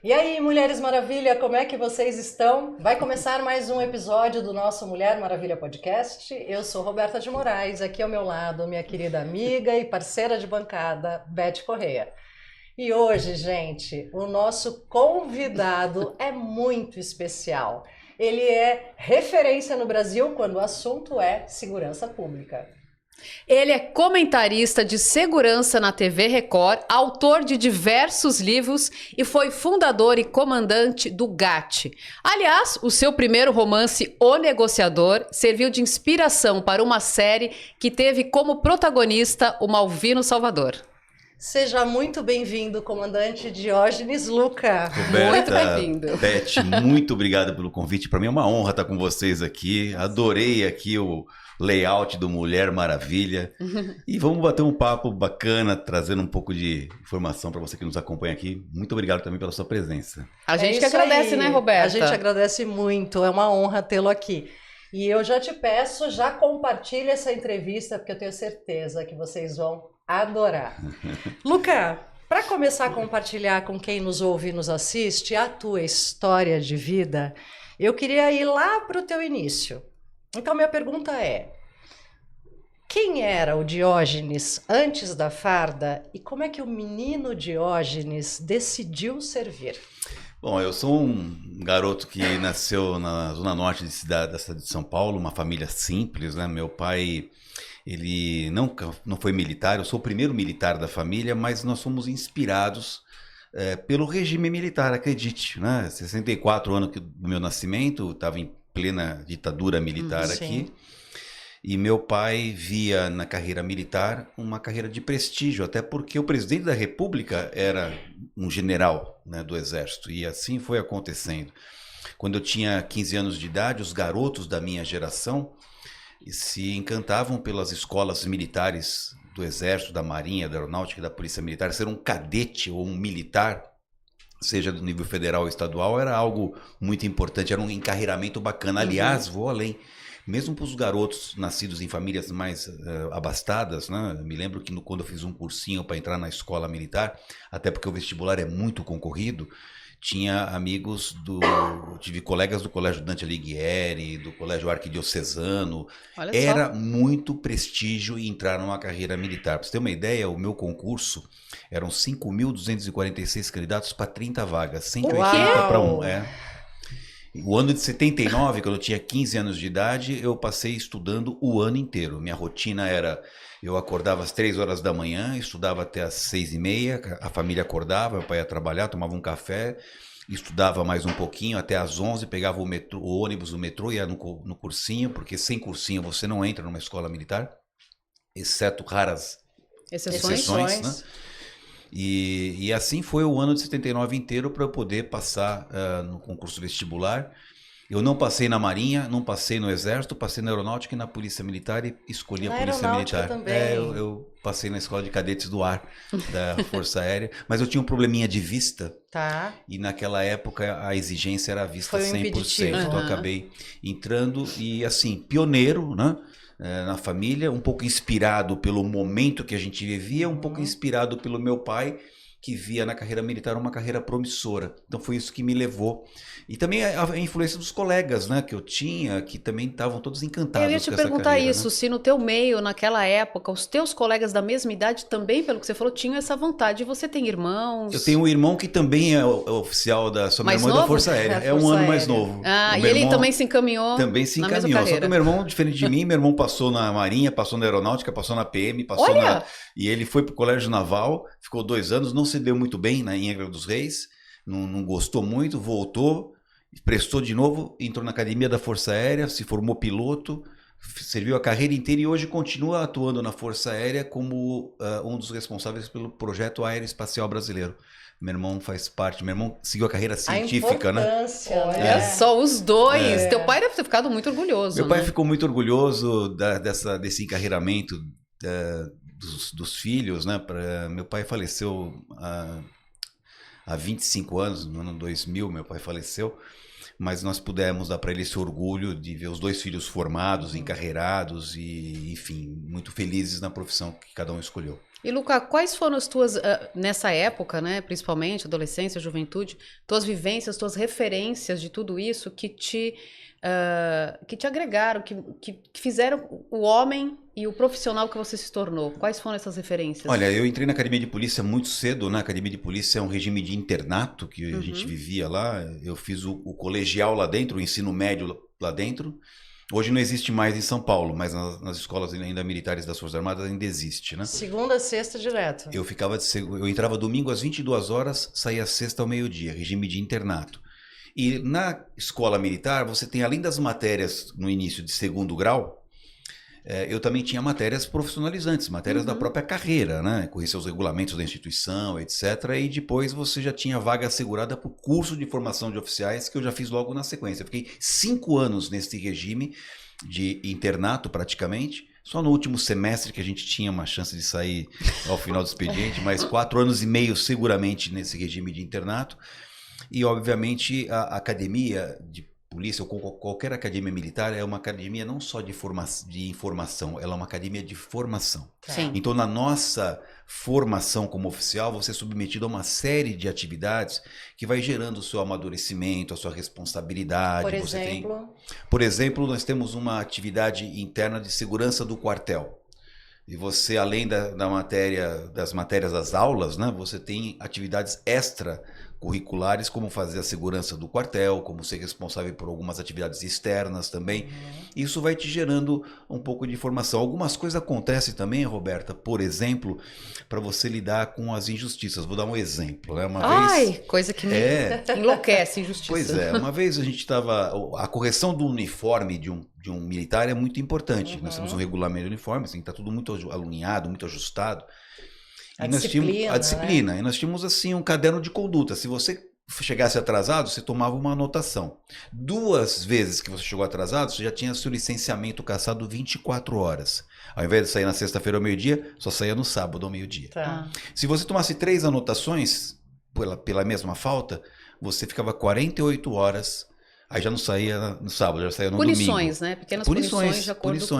E aí, Mulheres Maravilha, como é que vocês estão? Vai começar mais um episódio do nosso Mulher Maravilha Podcast. Eu sou Roberta de Moraes, aqui ao meu lado, minha querida amiga e parceira de bancada, Beth Correia. E hoje, gente, o nosso convidado é muito especial. Ele é referência no Brasil quando o assunto é segurança pública. Ele é comentarista de segurança na TV Record, autor de diversos livros e foi fundador e comandante do GAT. Aliás, o seu primeiro romance, O Negociador, serviu de inspiração para uma série que teve como protagonista o Malvino Salvador. Seja muito bem-vindo, comandante Diógenes Luca. Roberta, Muito bem-vindo. Beth, muito obrigado pelo convite. Para mim é uma honra estar com vocês aqui. Adorei aqui o layout do Mulher Maravilha. E vamos bater um papo bacana, trazendo um pouco de informação para você que nos acompanha aqui. Muito obrigado também pela sua presença. A gente que isso agradece, aí. né, Roberta? A gente agradece muito, é uma honra tê-lo aqui. E eu já te peço, já compartilhe essa entrevista, porque eu tenho certeza que vocês vão adorar. Luca, para começar a compartilhar com quem nos ouve e nos assiste a tua história de vida, eu queria ir lá para o teu início. Então, minha pergunta é: quem era o Diógenes antes da farda e como é que o menino Diógenes decidiu servir? Bom, eu sou um garoto que nasceu na zona norte da cidade de São Paulo, uma família simples, né? Meu pai, ele não foi militar, eu sou o primeiro militar da família, mas nós fomos inspirados pelo regime militar, acredite, né? 64 anos do meu nascimento, estava em plena ditadura militar aqui. E meu pai via na carreira militar uma carreira de prestígio, até porque o presidente da República era um general, né, do Exército, e assim foi acontecendo. Quando eu tinha 15 anos de idade, os garotos da minha geração se encantavam pelas escolas militares do Exército, da Marinha, da Aeronáutica e da Polícia Militar. Ser um cadete ou um militar, seja do nível federal ou estadual, era algo muito importante, era um encarreiramento bacana. Aliás, vou além. Mesmo para os garotos nascidos em famílias mais abastadas, né? Me lembro que quando eu fiz um cursinho para entrar na escola militar, até porque o vestibular é muito concorrido, tinha amigos tive colegas do Colégio Dante Alighieri, do Colégio Arquidiocesano. Olha Era só. muito prestígio entrar numa carreira militar. Para você ter uma ideia, o meu concurso eram 5.246 candidatos para 30 vagas, 180 para 1. O ano de 79, quando eu tinha 15 anos de idade, eu passei estudando o ano inteiro. Minha rotina era, eu acordava às 3 horas da manhã, estudava até às 6h30, a família acordava, meu pai ia trabalhar, tomava um café, estudava mais um pouquinho, até às 11, pegava o ônibus, o metrô, ia no cursinho, porque sem cursinho você não entra numa escola militar, exceto raras exceções, né? E assim foi o ano de 79 inteiro para eu poder passar no concurso vestibular. Eu não passei na Marinha, não passei no Exército, passei na Aeronáutica e na Polícia Militar e escolhi a Polícia Militar. Também. Eu passei na Escola de Cadetes do Ar da Força Aérea, mas eu tinha um probleminha de vista. Tá. E naquela época a exigência era a vista 100%. Então eu acabei entrando e assim, pioneiro, né? Na família, um pouco inspirado pelo momento que a gente vivia, um pouco inspirado pelo meu pai, que via na carreira militar uma carreira promissora. Então foi isso que me levou. E também a influência dos colegas, né, que eu tinha, que também estavam todos encantados Eu ia te com essa perguntar carreira, isso, né? se no teu meio, naquela época, os teus colegas da mesma idade também, pelo que você falou, tinham essa vontade. Você tem irmãos? Eu tenho um irmão que também é oficial da sua Mais irmã da novo? Força Aérea. Da É um Força ano mais Aérea. novo. Ah, O e meu ele irmão também se encaminhou também se na mesma encaminhou. Só que carreira. o meu irmão, diferente de mim, meu irmão passou na Marinha, passou na Aeronáutica, passou na PM, passou Olha! E ele foi para o Colégio Naval, ficou 2 anos, não se deu muito bem em Angra dos Reis, não gostou muito, voltou, prestou de novo, entrou na Academia da Força Aérea, se formou piloto, serviu a carreira inteira e hoje continua atuando na Força Aérea como um dos responsáveis pelo projeto aeroespacial brasileiro. Meu irmão faz parte, meu irmão seguiu a carreira científica, né? Olha só, os dois. Teu pai deve ter ficado muito orgulhoso. Meu pai né? ficou muito orgulhoso desse encarreiramento dos filhos, né? Meu pai faleceu há 25 anos, no ano 2000, meu pai faleceu. Mas nós pudemos dar para ele esse orgulho de ver os 2 filhos formados, encarreirados e, enfim, muito felizes na profissão que cada um escolheu. E, Luca, quais foram as tuas, nessa época, né, principalmente, adolescência, juventude, tuas vivências, tuas referências de tudo isso que te agregaram, que fizeram o homem e o profissional que você se tornou? Quais foram essas referências? Olha, eu entrei na academia de polícia muito cedo, né? A academia de polícia é um regime de internato que a gente vivia lá. Eu fiz o colegial lá dentro, o ensino médio lá dentro. Hoje não existe mais em São Paulo, mas nas escolas ainda militares das Forças Armadas ainda existe, né? Segunda a sexta direto. Eu entrava domingo às 22 horas, saía sexta ao meio-dia, regime de internato. E na escola militar, você tem, além das matérias no início de segundo grau, eu também tinha matérias profissionalizantes, matérias da própria carreira, né? Conhecer os regulamentos da instituição, etc. E depois você já tinha vaga assegurada para o curso de formação de oficiais, que eu já fiz logo na sequência. Eu fiquei 5 anos nesse regime de internato, praticamente. Só no último semestre que a gente tinha uma chance de sair ao final do expediente, mas 4 anos e meio seguramente nesse regime de internato. E, obviamente, a academia de polícia, ou qualquer academia militar, é uma academia não só de informação, ela é uma academia de formação. Sim. Então, na nossa formação como oficial, você é submetido a uma série de atividades que vai gerando o seu amadurecimento, a sua responsabilidade. Por exemplo, nós temos uma atividade interna de segurança do quartel. E você, além das matérias das aulas, né, você tem atividades extracurriculares, como fazer a segurança do quartel, como ser responsável por algumas atividades externas também. Isso vai te gerando um pouco de informação. Algumas coisas acontecem também, Roberta, por exemplo, para você lidar com as injustiças. Vou dar um exemplo. Né? Coisa que me enlouquece, injustiça. Pois é, uma vez a gente estava... A correção do uniforme de um militar é muito importante. Nós temos um regulamento de uniforme, assim, está tudo muito alinhado, muito ajustado. A disciplina. Né? E nós tínhamos assim um caderno de conduta. Se você chegasse atrasado, você tomava uma anotação. 2 vezes que você chegou atrasado, você já tinha seu licenciamento cassado 24 horas. Ao invés de sair na sexta-feira ao meio-dia, só saía no sábado ao meio-dia. Tá. Se você tomasse 3 anotações pela mesma falta, você ficava 48 horas. Aí já não saía no sábado, já saía no domingo. Punições, né? Pequenas punições de acordo com...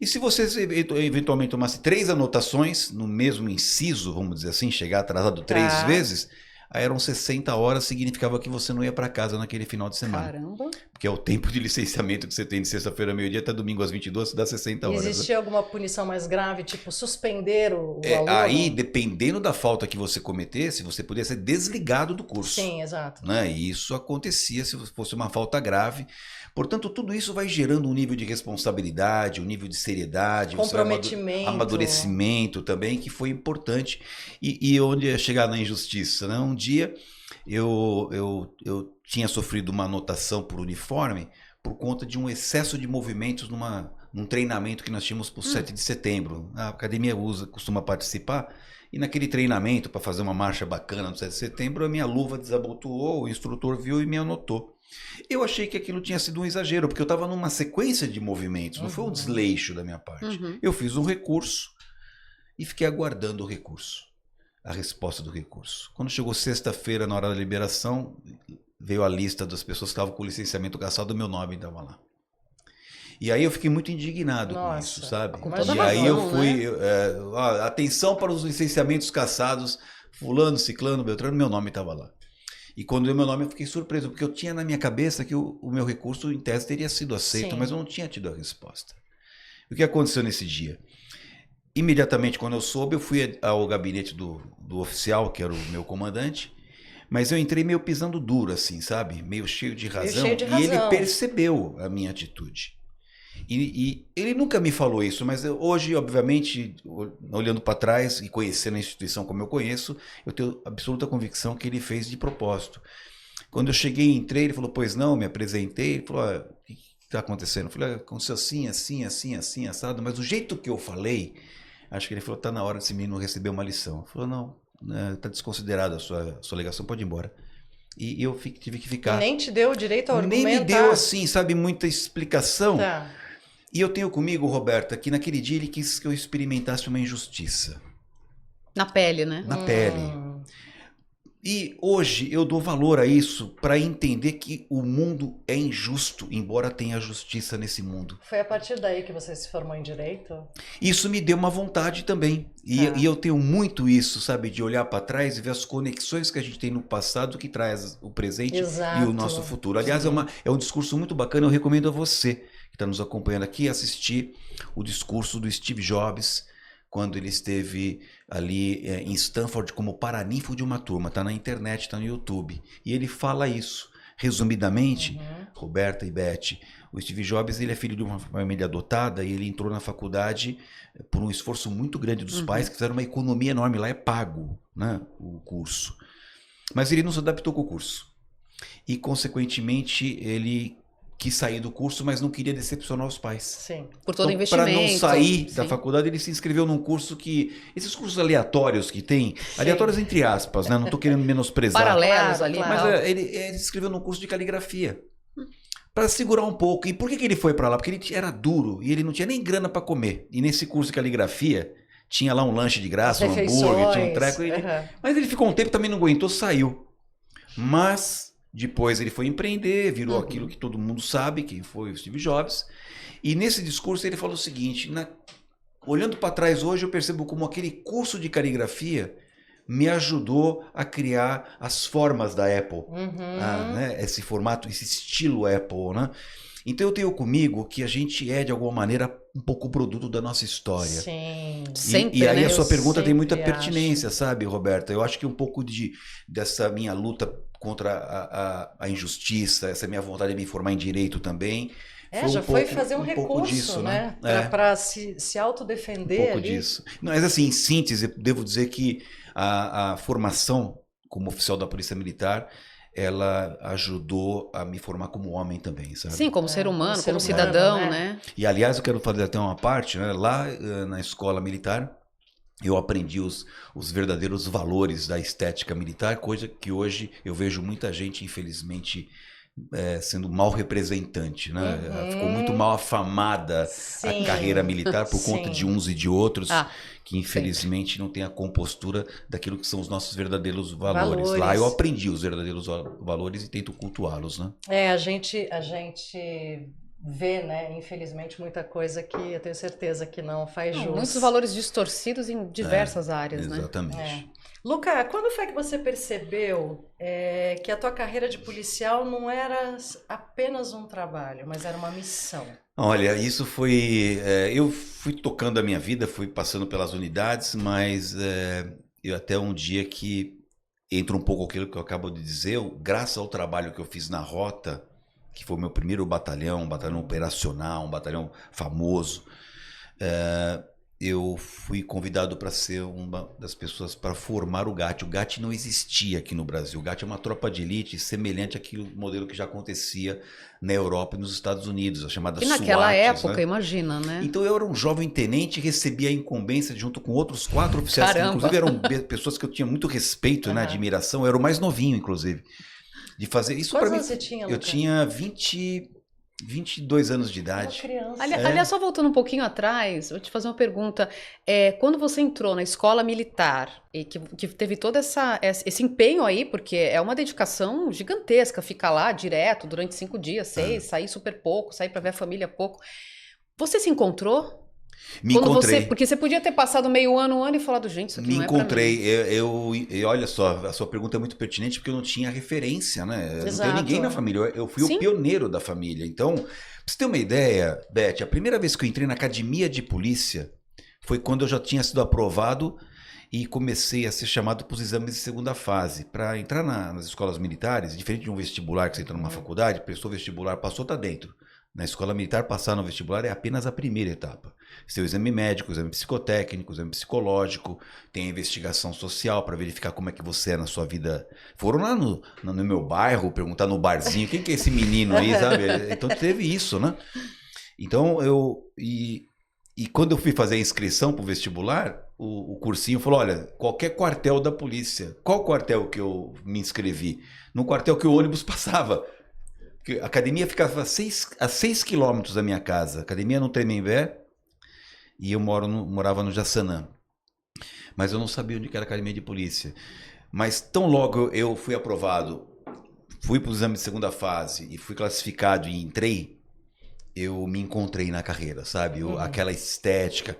E se você eventualmente tomasse 3 anotações no mesmo inciso, vamos dizer assim, chegar atrasado 3 vezes, aí eram 60 horas, significava que você não ia para casa naquele final de semana. Caramba! Porque é o tempo de licenciamento que você tem de sexta-feira ao meio-dia até domingo às 22, dá 60 horas. Existia alguma punição mais grave, tipo suspender o aluno? Aí, dependendo da falta que você cometesse, você podia ser desligado do curso. Sim, exato. Né? E isso acontecia se fosse uma falta grave. Portanto, tudo isso vai gerando um nível de responsabilidade, um nível de seriedade, comprometimento, amadurecimento também, que foi importante. E onde é chegar na injustiça, né? Um dia eu tinha sofrido uma anotação por uniforme por conta de um excesso de movimentos num treinamento que nós tínhamos para o 7 de setembro. A academia costuma participar. E naquele treinamento, para fazer uma marcha bacana no 7 de setembro, a minha luva desabotoou, o instrutor viu e me anotou. Eu achei que aquilo tinha sido um exagero, porque eu estava numa sequência de movimentos, não foi um desleixo da minha parte. Eu fiz um recurso e fiquei aguardando o recurso, a resposta do recurso. Quando chegou sexta-feira, na hora da liberação, veio a lista das pessoas que estavam com licenciamento cassado, meu nome estava lá. E aí eu fiquei muito indignado com isso, sabe? E aí eu fui... atenção para os licenciamentos cassados, fulano, ciclano, beltrano, meu nome estava lá. E quando deu meu nome eu fiquei surpreso, porque eu tinha na minha cabeça que o meu recurso em tese teria sido aceito, mas eu não tinha tido a resposta. O que aconteceu nesse dia? Imediatamente quando eu soube, eu fui ao gabinete do oficial, que era o meu comandante, mas eu entrei meio pisando duro, assim, sabe? Meio cheio de razão. E ele percebeu a minha atitude. E ele nunca me falou isso, mas hoje, obviamente, olhando para trás e conhecendo a instituição como eu conheço, eu tenho absoluta convicção que ele fez de propósito. Quando eu cheguei e entrei, ele falou, pois não, me apresentei, ele falou, o que está acontecendo? Eu falei, aconteceu assim, assim, assim, assim, assado, mas do jeito que eu falei, acho que ele falou, está na hora desse menino receber uma lição. Ele falou, não, está desconsiderada a sua alegação, pode ir embora. E eu tive que ficar. Nem te deu direito ao argumentar? Nem me deu, assim, sabe, muita explicação. Tá. E eu tenho comigo, Roberta, que naquele dia ele quis que eu experimentasse uma injustiça. Na pele, né? Na pele. E hoje eu dou valor a isso para entender que o mundo é injusto, embora tenha justiça nesse mundo. Foi a partir daí que você se formou em Direito? Isso me deu uma vontade também. E eu tenho muito isso, sabe, de olhar para trás e ver as conexões que a gente tem no passado que traz o presente Exato. e o nosso futuro. Aliás, é um discurso muito bacana, eu recomendo a você que está nos acompanhando aqui assistir o discurso do Steve Jobs, quando ele esteve ali em Stanford como paraninfo de uma turma. Está na internet, está no YouTube. E ele fala isso. Resumidamente, Roberta e Beth, o Steve Jobs ele é filho de uma família adotada e ele entrou na faculdade por um esforço muito grande dos pais, que fizeram uma economia enorme. Lá é pago, né, o curso. Mas ele não se adaptou com o curso. E, consequentemente, ele quis sair do curso, mas não queria decepcionar os pais. Sim. Por todo Então, investimento. para não sair da Sim. faculdade, ele se inscreveu num curso que... Esses cursos aleatórios que tem, aleatórios entre aspas, né? Não estou querendo menosprezar. Paralelos Claro, ali. claro. Mas Tal. ele se inscreveu num curso de caligrafia. Para segurar um pouco. E por que ele foi para lá? Porque ele era duro e ele não tinha nem grana para comer. E nesse curso de caligrafia, tinha lá um lanche de graça, um hambúrguer, tinha um treco. Mas ele ficou um tempo, também não aguentou, saiu. Mas depois ele foi empreender, virou aquilo que todo mundo sabe, quem foi o Steve Jobs. E nesse discurso ele falou o seguinte, olhando para trás hoje eu percebo como aquele curso de caligrafia me ajudou a criar as formas da Apple. Né? Esse formato, esse estilo Apple, né? Então eu tenho comigo que a gente é, de alguma maneira, um pouco produto da nossa história. Sim. Sempre, E aí né? a sua pergunta tem muita sempre pertinência, sabe, Roberta? Eu acho que um pouco dessa minha luta contra a injustiça, essa minha vontade de me formar em direito também. Já foi fazer um pouco recurso, disso, né? É. Para se autodefender Um pouco ali. disso. Não, mas assim, em síntese, eu devo dizer que a formação como oficial da Polícia Militar, ela ajudou a me formar como homem também, sabe? Sim, como ser humano, como ser como humano, cidadão, né? né? E aliás, eu quero fazer até uma parte, né? Lá na escola militar, eu aprendi os verdadeiros valores da estética militar, coisa que hoje eu vejo muita gente, infelizmente, sendo mal representante, né? Ficou muito mal afamada Sim. a carreira militar por conta Sim. de uns e de outros, Ah, que infelizmente não tem a compostura daquilo que são os nossos verdadeiros valores. Valores. Lá eu aprendi os verdadeiros valores e tento cultuá-los, né? A gente vê, né, infelizmente, muita coisa que eu tenho certeza que não faz jus. muitos valores distorcidos em diversas áreas, né? Exatamente. Luca, quando foi que você percebeu que a tua carreira de policial não era apenas um trabalho, mas era uma missão? Olha, isso foi... eu fui tocando a minha vida, fui passando pelas unidades, mas eu até um dia que entra um pouco aquilo que eu acabo de dizer, graças ao trabalho que eu fiz na Rota, que foi o meu primeiro batalhão, um batalhão operacional, um batalhão famoso, eu fui convidado para ser uma das pessoas para formar o GAT. O GAT não existia aqui no Brasil. O GAT é uma tropa de elite semelhante àquele modelo que já acontecia na Europa e nos Estados Unidos, a chamada E naquela SWATs, época, né? imagina, né? Então eu era um jovem tenente e recebia a incumbência junto com outros 4 oficiais, que Caramba! inclusive eram pessoas que eu tinha muito respeito, né, admiração. Eu era o mais novinho, inclusive, de fazer isso para Quantos mim. anos você tinha, Luca? Eu tinha 22 anos de Uma idade. criança. Aliás, só voltando um pouquinho atrás, vou te fazer uma pergunta. Quando você entrou na escola militar e que teve todo esse empenho aí, porque é uma dedicação gigantesca, ficar lá direto durante 5 dias, 6, sair super pouco, sair para ver a família pouco. Você se encontrou? Me encontrei. Porque você podia ter passado meio ano, um ano e falado, gente, isso aqui Me não é pra mim. encontrei. E olha só, a sua pergunta é muito pertinente porque eu não tinha referência, né? Eu não Exato. tenho ninguém na família. Eu fui Sim. o pioneiro da família. Então, pra você ter uma ideia, Beth, a primeira vez que eu entrei na academia de polícia foi quando eu já tinha sido aprovado e comecei a ser chamado para os exames de segunda fase. Para entrar nas escolas militares, diferente de um vestibular que você entra numa faculdade, prestou vestibular, passou, tá dentro. Na escola militar, passar no vestibular é apenas a primeira etapa. Seu exame médico, exame psicotécnico, exame psicológico, tem a investigação social para verificar como é que você é na sua vida. Foram lá no meu bairro, perguntar no barzinho, quem que é esse menino aí, sabe? Então teve isso, né? Então E quando eu fui fazer a inscrição para o vestibular, o cursinho falou, olha, qualquer quartel da polícia. Qual quartel que eu me inscrevi? No quartel que o ônibus passava. A academia ficava a 6 quilômetros da minha casa. A academia no Tremembé e eu morava no Jaçanã. Mas eu não sabia onde era a academia de polícia. Mas tão logo eu fui aprovado, fui para o exame de segunda fase e fui classificado e entrei, eu me encontrei na carreira, sabe? Aquela estética,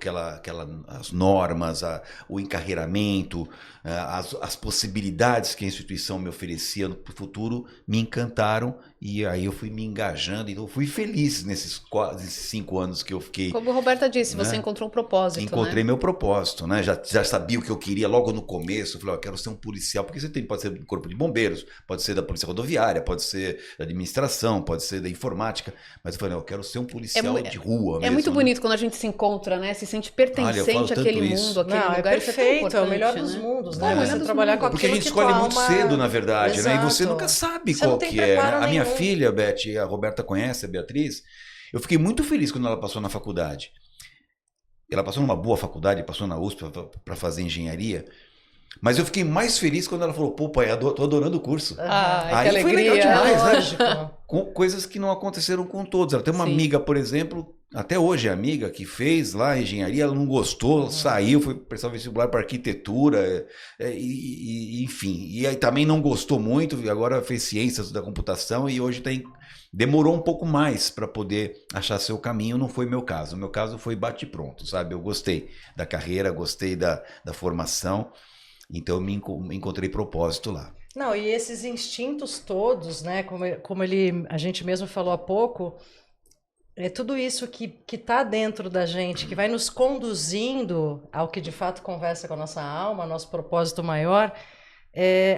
as normas, o encarreiramento, as possibilidades que a instituição me oferecia no futuro me encantaram e aí eu fui me engajando. Então eu fui feliz nesses 5 anos que eu fiquei. Como a Roberta disse, né? Você encontrou um propósito, Encontrei né? meu propósito, né? Já sabia o que eu queria logo no começo. Eu falei, eu quero ser um policial, porque pode ser do corpo de bombeiros, pode ser da polícia rodoviária, pode ser da administração, pode ser da informática. Mas eu falei, eu quero ser um policial de rua mesmo. É muito né? bonito quando a gente se encontra, né? Se sente pertencente àquele mundo, àquele lugar. É perfeito, isso é o melhor importante, dos né? mundos, né? Você Você trabalhar com aquilo Porque a gente que escolhe tua muito alma... cedo, na verdade, né? E você Exato. nunca sabe Você qual não tem que é. Né? preparo A minha nenhum. filha, Beth, a Roberta conhece, a Beatriz, eu fiquei muito feliz quando ela passou na faculdade. Ela passou numa boa faculdade, passou na USP para fazer engenharia. Mas eu fiquei mais feliz quando ela falou, pô, pai, tô adorando o curso. Ai, que Aí foi legal alegria. demais, né? Lógico. Com coisas que não aconteceram com todos. Ela tem uma Sim. amiga, por exemplo, até hoje é amiga, que fez lá engenharia, ela não gostou, saiu, foi prestar vestibular para arquitetura, enfim. E aí também não gostou muito, e agora fez ciências da computação e hoje demorou um pouco mais para poder achar seu caminho, não foi meu caso. O meu caso foi bate pronto, sabe? Eu gostei da carreira, gostei da formação, então eu me encontrei propósito lá. Não, e esses instintos todos, né? Como a gente mesmo falou há pouco, é tudo isso que está dentro da gente, que vai nos conduzindo ao que de fato conversa com a nossa alma, nosso propósito maior.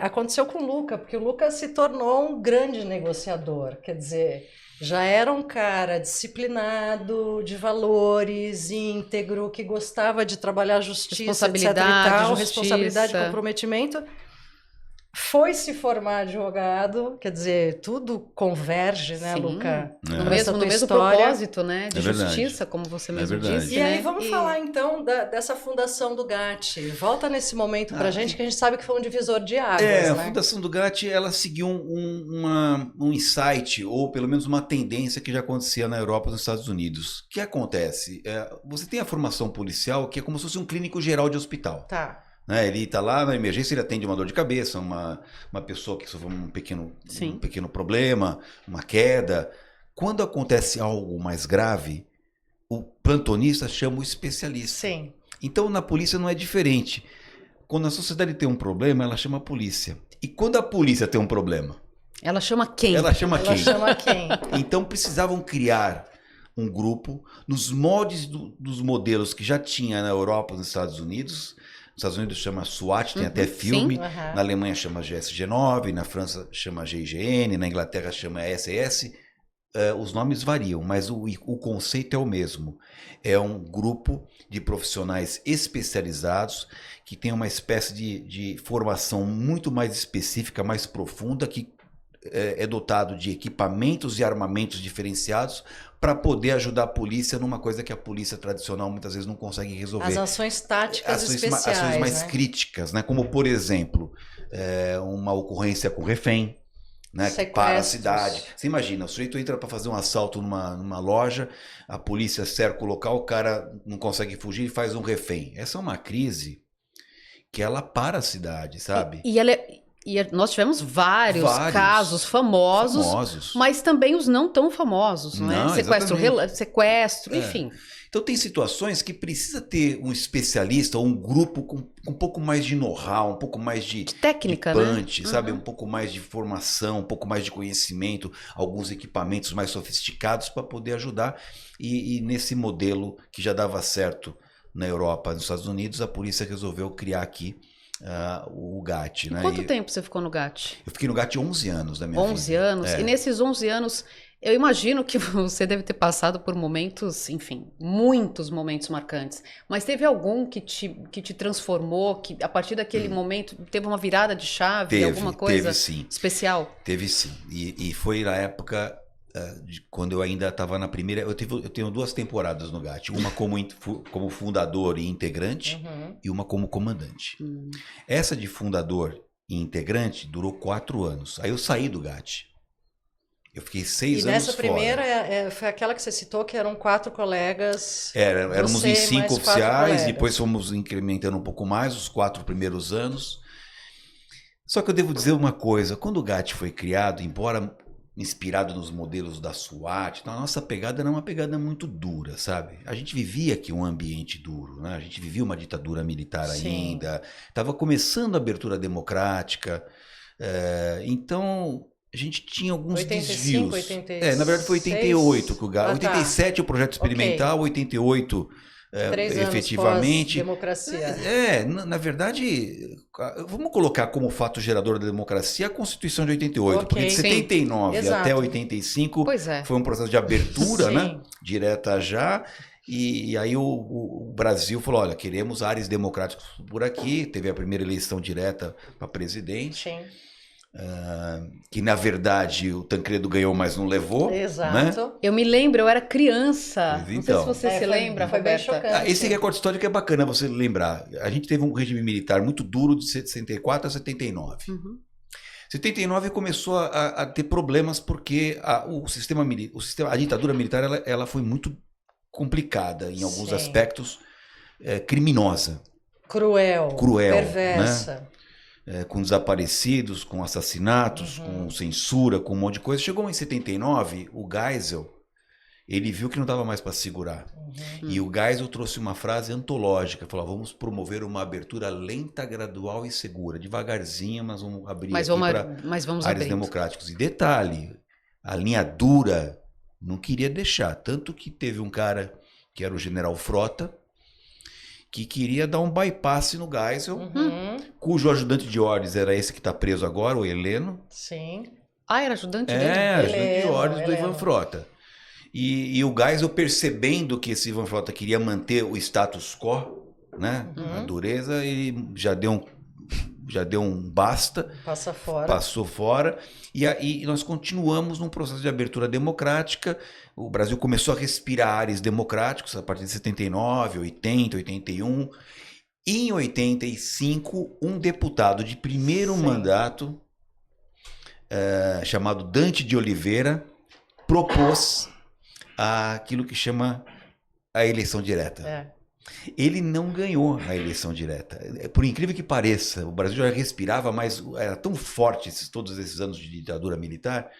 Aconteceu com o Luca, porque o Luca se tornou um grande negociador, quer dizer, já era um cara disciplinado, de valores, íntegro, que gostava de trabalhar a justiça, etc. e tal, responsabilidade, comprometimento. Foi se formar advogado, quer dizer, tudo converge, né, Sim, Luca? no mesmo propósito, né? De justiça, como você mesmo disse. E aí vamos falar então dessa fundação do GAT. Volta nesse momento pra gente, que a gente sabe que foi um divisor de águas, né? A fundação do GAT, ela seguiu um insight, ou pelo menos uma tendência que já acontecia na Europa e nos Estados Unidos. O que acontece? Você tem a formação policial, que é como se fosse um clínico geral de hospital. Tá. Ele está lá na emergência, ele atende uma dor de cabeça, uma pessoa que sofreu um pequeno problema, uma queda. Quando acontece algo mais grave, o plantonista chama o especialista. Sim. Então na polícia não é diferente. Quando a sociedade tem um problema, ela chama a polícia. E quando a polícia tem um problema? Ela chama quem? Ela chama quem? Então precisavam criar um grupo nos moldes dos modelos que já tinha na Europa e nos Estados Unidos. Nos Estados Unidos chama SWAT, tem até filme. Na Alemanha chama GSG-9, na França chama GIGN, na Inglaterra chama SS. Os nomes variam, mas o conceito é o mesmo. É um grupo de profissionais especializados que tem uma espécie de formação muito mais específica, mais profunda, que é dotado de equipamentos e armamentos diferenciados para poder ajudar a polícia numa coisa que a polícia tradicional muitas vezes não consegue resolver. As ações táticas especiais, ações mais né? críticas, né? Como, por exemplo, uma ocorrência com refém, né? Que para a cidade. Você imagina, o sujeito entra para fazer um assalto numa loja, a polícia cerca o local, o cara não consegue fugir e faz um refém. Essa é uma crise que ela para a cidade, sabe? Nós tivemos vários casos famosos, mas também os não tão famosos, né? Sequestro, enfim. Então tem situações que precisa ter um especialista ou um grupo com um pouco mais de know-how, um pouco mais de técnica, de punch, né? sabe? Um pouco mais de formação, um pouco mais de conhecimento, alguns equipamentos mais sofisticados para poder ajudar. E nesse modelo que já dava certo na Europa e nos Estados Unidos, a polícia resolveu criar aqui o GAT. Né? Quanto tempo você ficou no GAT? Eu fiquei no GAT 11 anos da minha vida. 11 anos? E nesses 11 anos, eu imagino que você deve ter passado por momentos, enfim, muitos momentos marcantes. Mas teve algum que te transformou, que a partir daquele momento teve uma virada de chave, alguma coisa especial? Teve sim. E foi na época... quando eu ainda estava na primeira, eu tenho 2 temporadas no GAT, uma como fundador e integrante e uma como comandante. Essa de fundador e integrante durou 4 anos. Aí eu saí do GAT. Eu fiquei 6 anos fora. E nessa primeira foi aquela que você citou, que eram 4 colegas. Éramos em 5 oficiais, depois fomos incrementando um pouco mais, os 4 primeiros anos. Só que eu devo dizer uma coisa, quando o GAT foi criado, embora inspirado nos modelos da SWAT, então a nossa pegada era uma pegada muito dura, sabe? A gente vivia aqui um ambiente duro, né? A gente vivia uma ditadura militar ainda, estava começando a abertura democrática, então a gente tinha alguns 85, desvios. 86. Na verdade foi 88 que o GAT, 87 o projeto experimental, 88 3 anos efetivamente. democracia. Na verdade, vamos colocar como fato gerador da democracia a Constituição de 88, porque de 79 até 85 foi um processo de abertura, né? Direta já. E aí o Brasil falou, olha, queremos áreas democráticas por aqui. Teve a primeira eleição direta para presidente. Sim. Que na verdade o Tancredo ganhou, mas não levou. Exato. Né? Eu me lembro, eu era criança. Mas não sei se você se lembra, foi bem chocante. Esse recorde histórico é bacana você lembrar. A gente teve um regime militar muito duro de 64 a 79. 79 começou a ter problemas porque a ditadura militar ela foi muito complicada em alguns aspectos, criminosa. Cruel. Perversa. Né? Com desaparecidos, com assassinatos, com censura, com um monte de coisa. Chegou em 79, o Geisel, ele viu que não dava mais para segurar. E o Geisel trouxe uma frase antológica, falou, vamos promover uma abertura lenta, gradual e segura. Devagarzinho, mas vamos abrir para áreas democráticas. E detalhe, a linha dura não queria deixar. Tanto que teve um cara, que era o general Frota, que queria dar um bypass no Geisel, cujo ajudante de ordens era esse que está preso agora, o Heleno. Sim. Era ajudante dele? Ajudante de ordens do Ivan Frota. E o Geisel, percebendo que esse Ivan Frota queria manter o status quo, né, a dureza, ele já deu um basta. Passou fora. E aí nós continuamos num processo de abertura democrática. O Brasil começou a respirar ares democráticos a partir de 79, 80, 81. E em 85, um deputado de primeiro mandato, chamado Dante de Oliveira, propôs aquilo que chama a eleição direta. Ele não ganhou a eleição direta. Por incrível que pareça, o Brasil já respirava, mas era tão forte todos esses anos de ditadura militar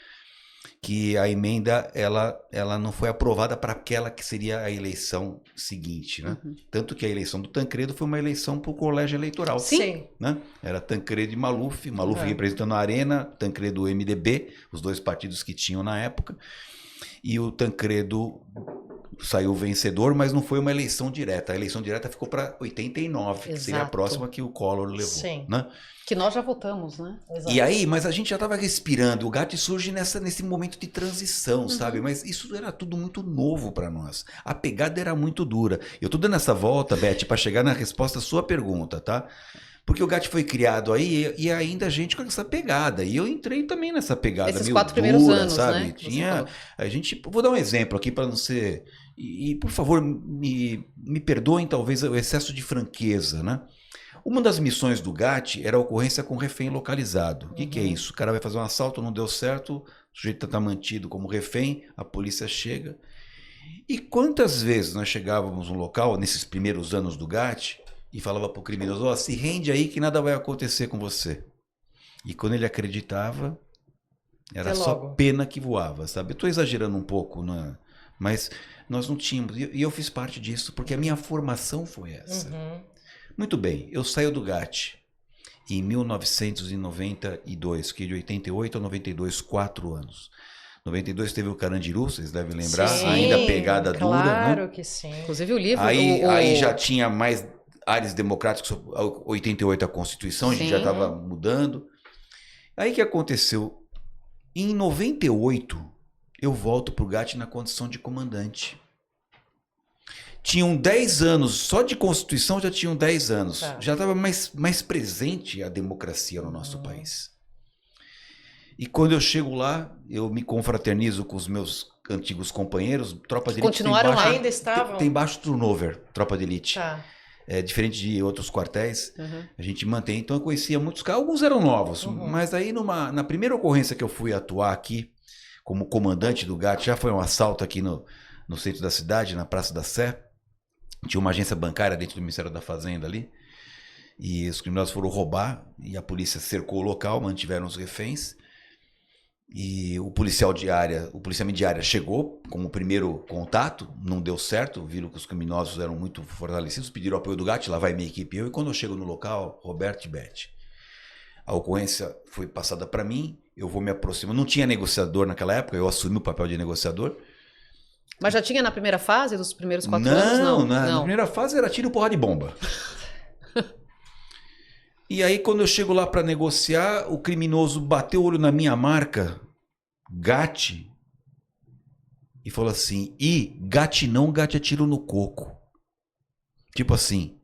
que a emenda ela não foi aprovada para aquela que seria a eleição seguinte, né? Tanto que a eleição do Tancredo foi uma eleição para o colégio eleitoral. Sim. Né? Era Tancredo e Maluf representando a Arena, Tancredo e MDB, os dois partidos que tinham na época, e o Tancredo saiu vencedor, mas não foi uma eleição direta. A eleição direta ficou para 89, que seria a próxima que o Collor levou. Sim. Né? Que nós já votamos, né? Exato. E aí, mas a gente já estava respirando. O GAT surge nesse momento de transição, sabe? Mas isso era tudo muito novo para nós. A pegada era muito dura. Eu tô dando essa volta, Beth, para chegar na resposta à sua pergunta, tá? Porque o GAT foi criado aí e ainda a gente com essa pegada. E eu entrei também nessa pegada. Esses meio 4 primeiros dura, anos, sabe? né? Tinha a gente. Vou dar um exemplo aqui para não ser. E por favor, me perdoem talvez o excesso de franqueza, né? Uma das missões do GAT era a ocorrência com refém localizado. O que é isso? O cara vai fazer um assalto, não deu certo, o sujeito está mantido como refém, a polícia chega. E quantas vezes nós chegávamos num local, nesses primeiros anos do GAT, e falava para o criminoso, se rende aí que nada vai acontecer com você. E quando ele acreditava, era só pena que voava, sabe? Eu estou exagerando um pouco, né? Mas nós não tínhamos, e eu fiz parte disso, porque a minha formação foi essa. Muito bem, eu saio do GAT em 1992, que de 88 a 92, 4 anos. 92 teve o Carandiru, vocês devem lembrar, ainda pegada dura, né? Claro que sim. Inclusive o livro... Aí já tinha mais áreas democráticas, 88 a Constituição, a gente já estava mudando. Aí o que aconteceu? Em 98, eu volto para o GAT na condição de comandante. Tinham 10 anos, só de Constituição já tinham 10 anos. Tá. Já estava mais presente a democracia no nosso país. E quando eu chego lá, eu me confraternizo com os meus antigos companheiros. Tropa de elite continuaram lá? Ainda estavam? Tem baixo turnover, tropa de elite. Tá. Diferente de outros quartéis, a gente mantém. Então eu conhecia muitos caras, alguns eram novos. Mas aí na primeira ocorrência que eu fui atuar aqui, como comandante do GAT, já foi um assalto aqui no centro da cidade, na Praça da Sé. Tinha uma agência bancária dentro do Ministério da Fazenda ali. E os criminosos foram roubar e a polícia cercou o local, mantiveram os reféns. E o policiamento de área chegou como primeiro contato, não deu certo, viram que os criminosos eram muito fortalecidos, pediram apoio do GAT, lá vai minha equipe e eu. E quando eu chego no local, Roberto e Beth, a ocorrência foi passada para mim, eu vou me aproximar. Não tinha negociador naquela época, eu assumi o papel de negociador. Mas já tinha na primeira fase, dos primeiros 4 anos? Não, na primeira fase era tiro, porrada e bomba. E aí, quando eu chego lá para negociar, o criminoso bateu o olho na minha marca, GAT, e falou assim, GAT não, GAT é tiro no coco. Tipo assim,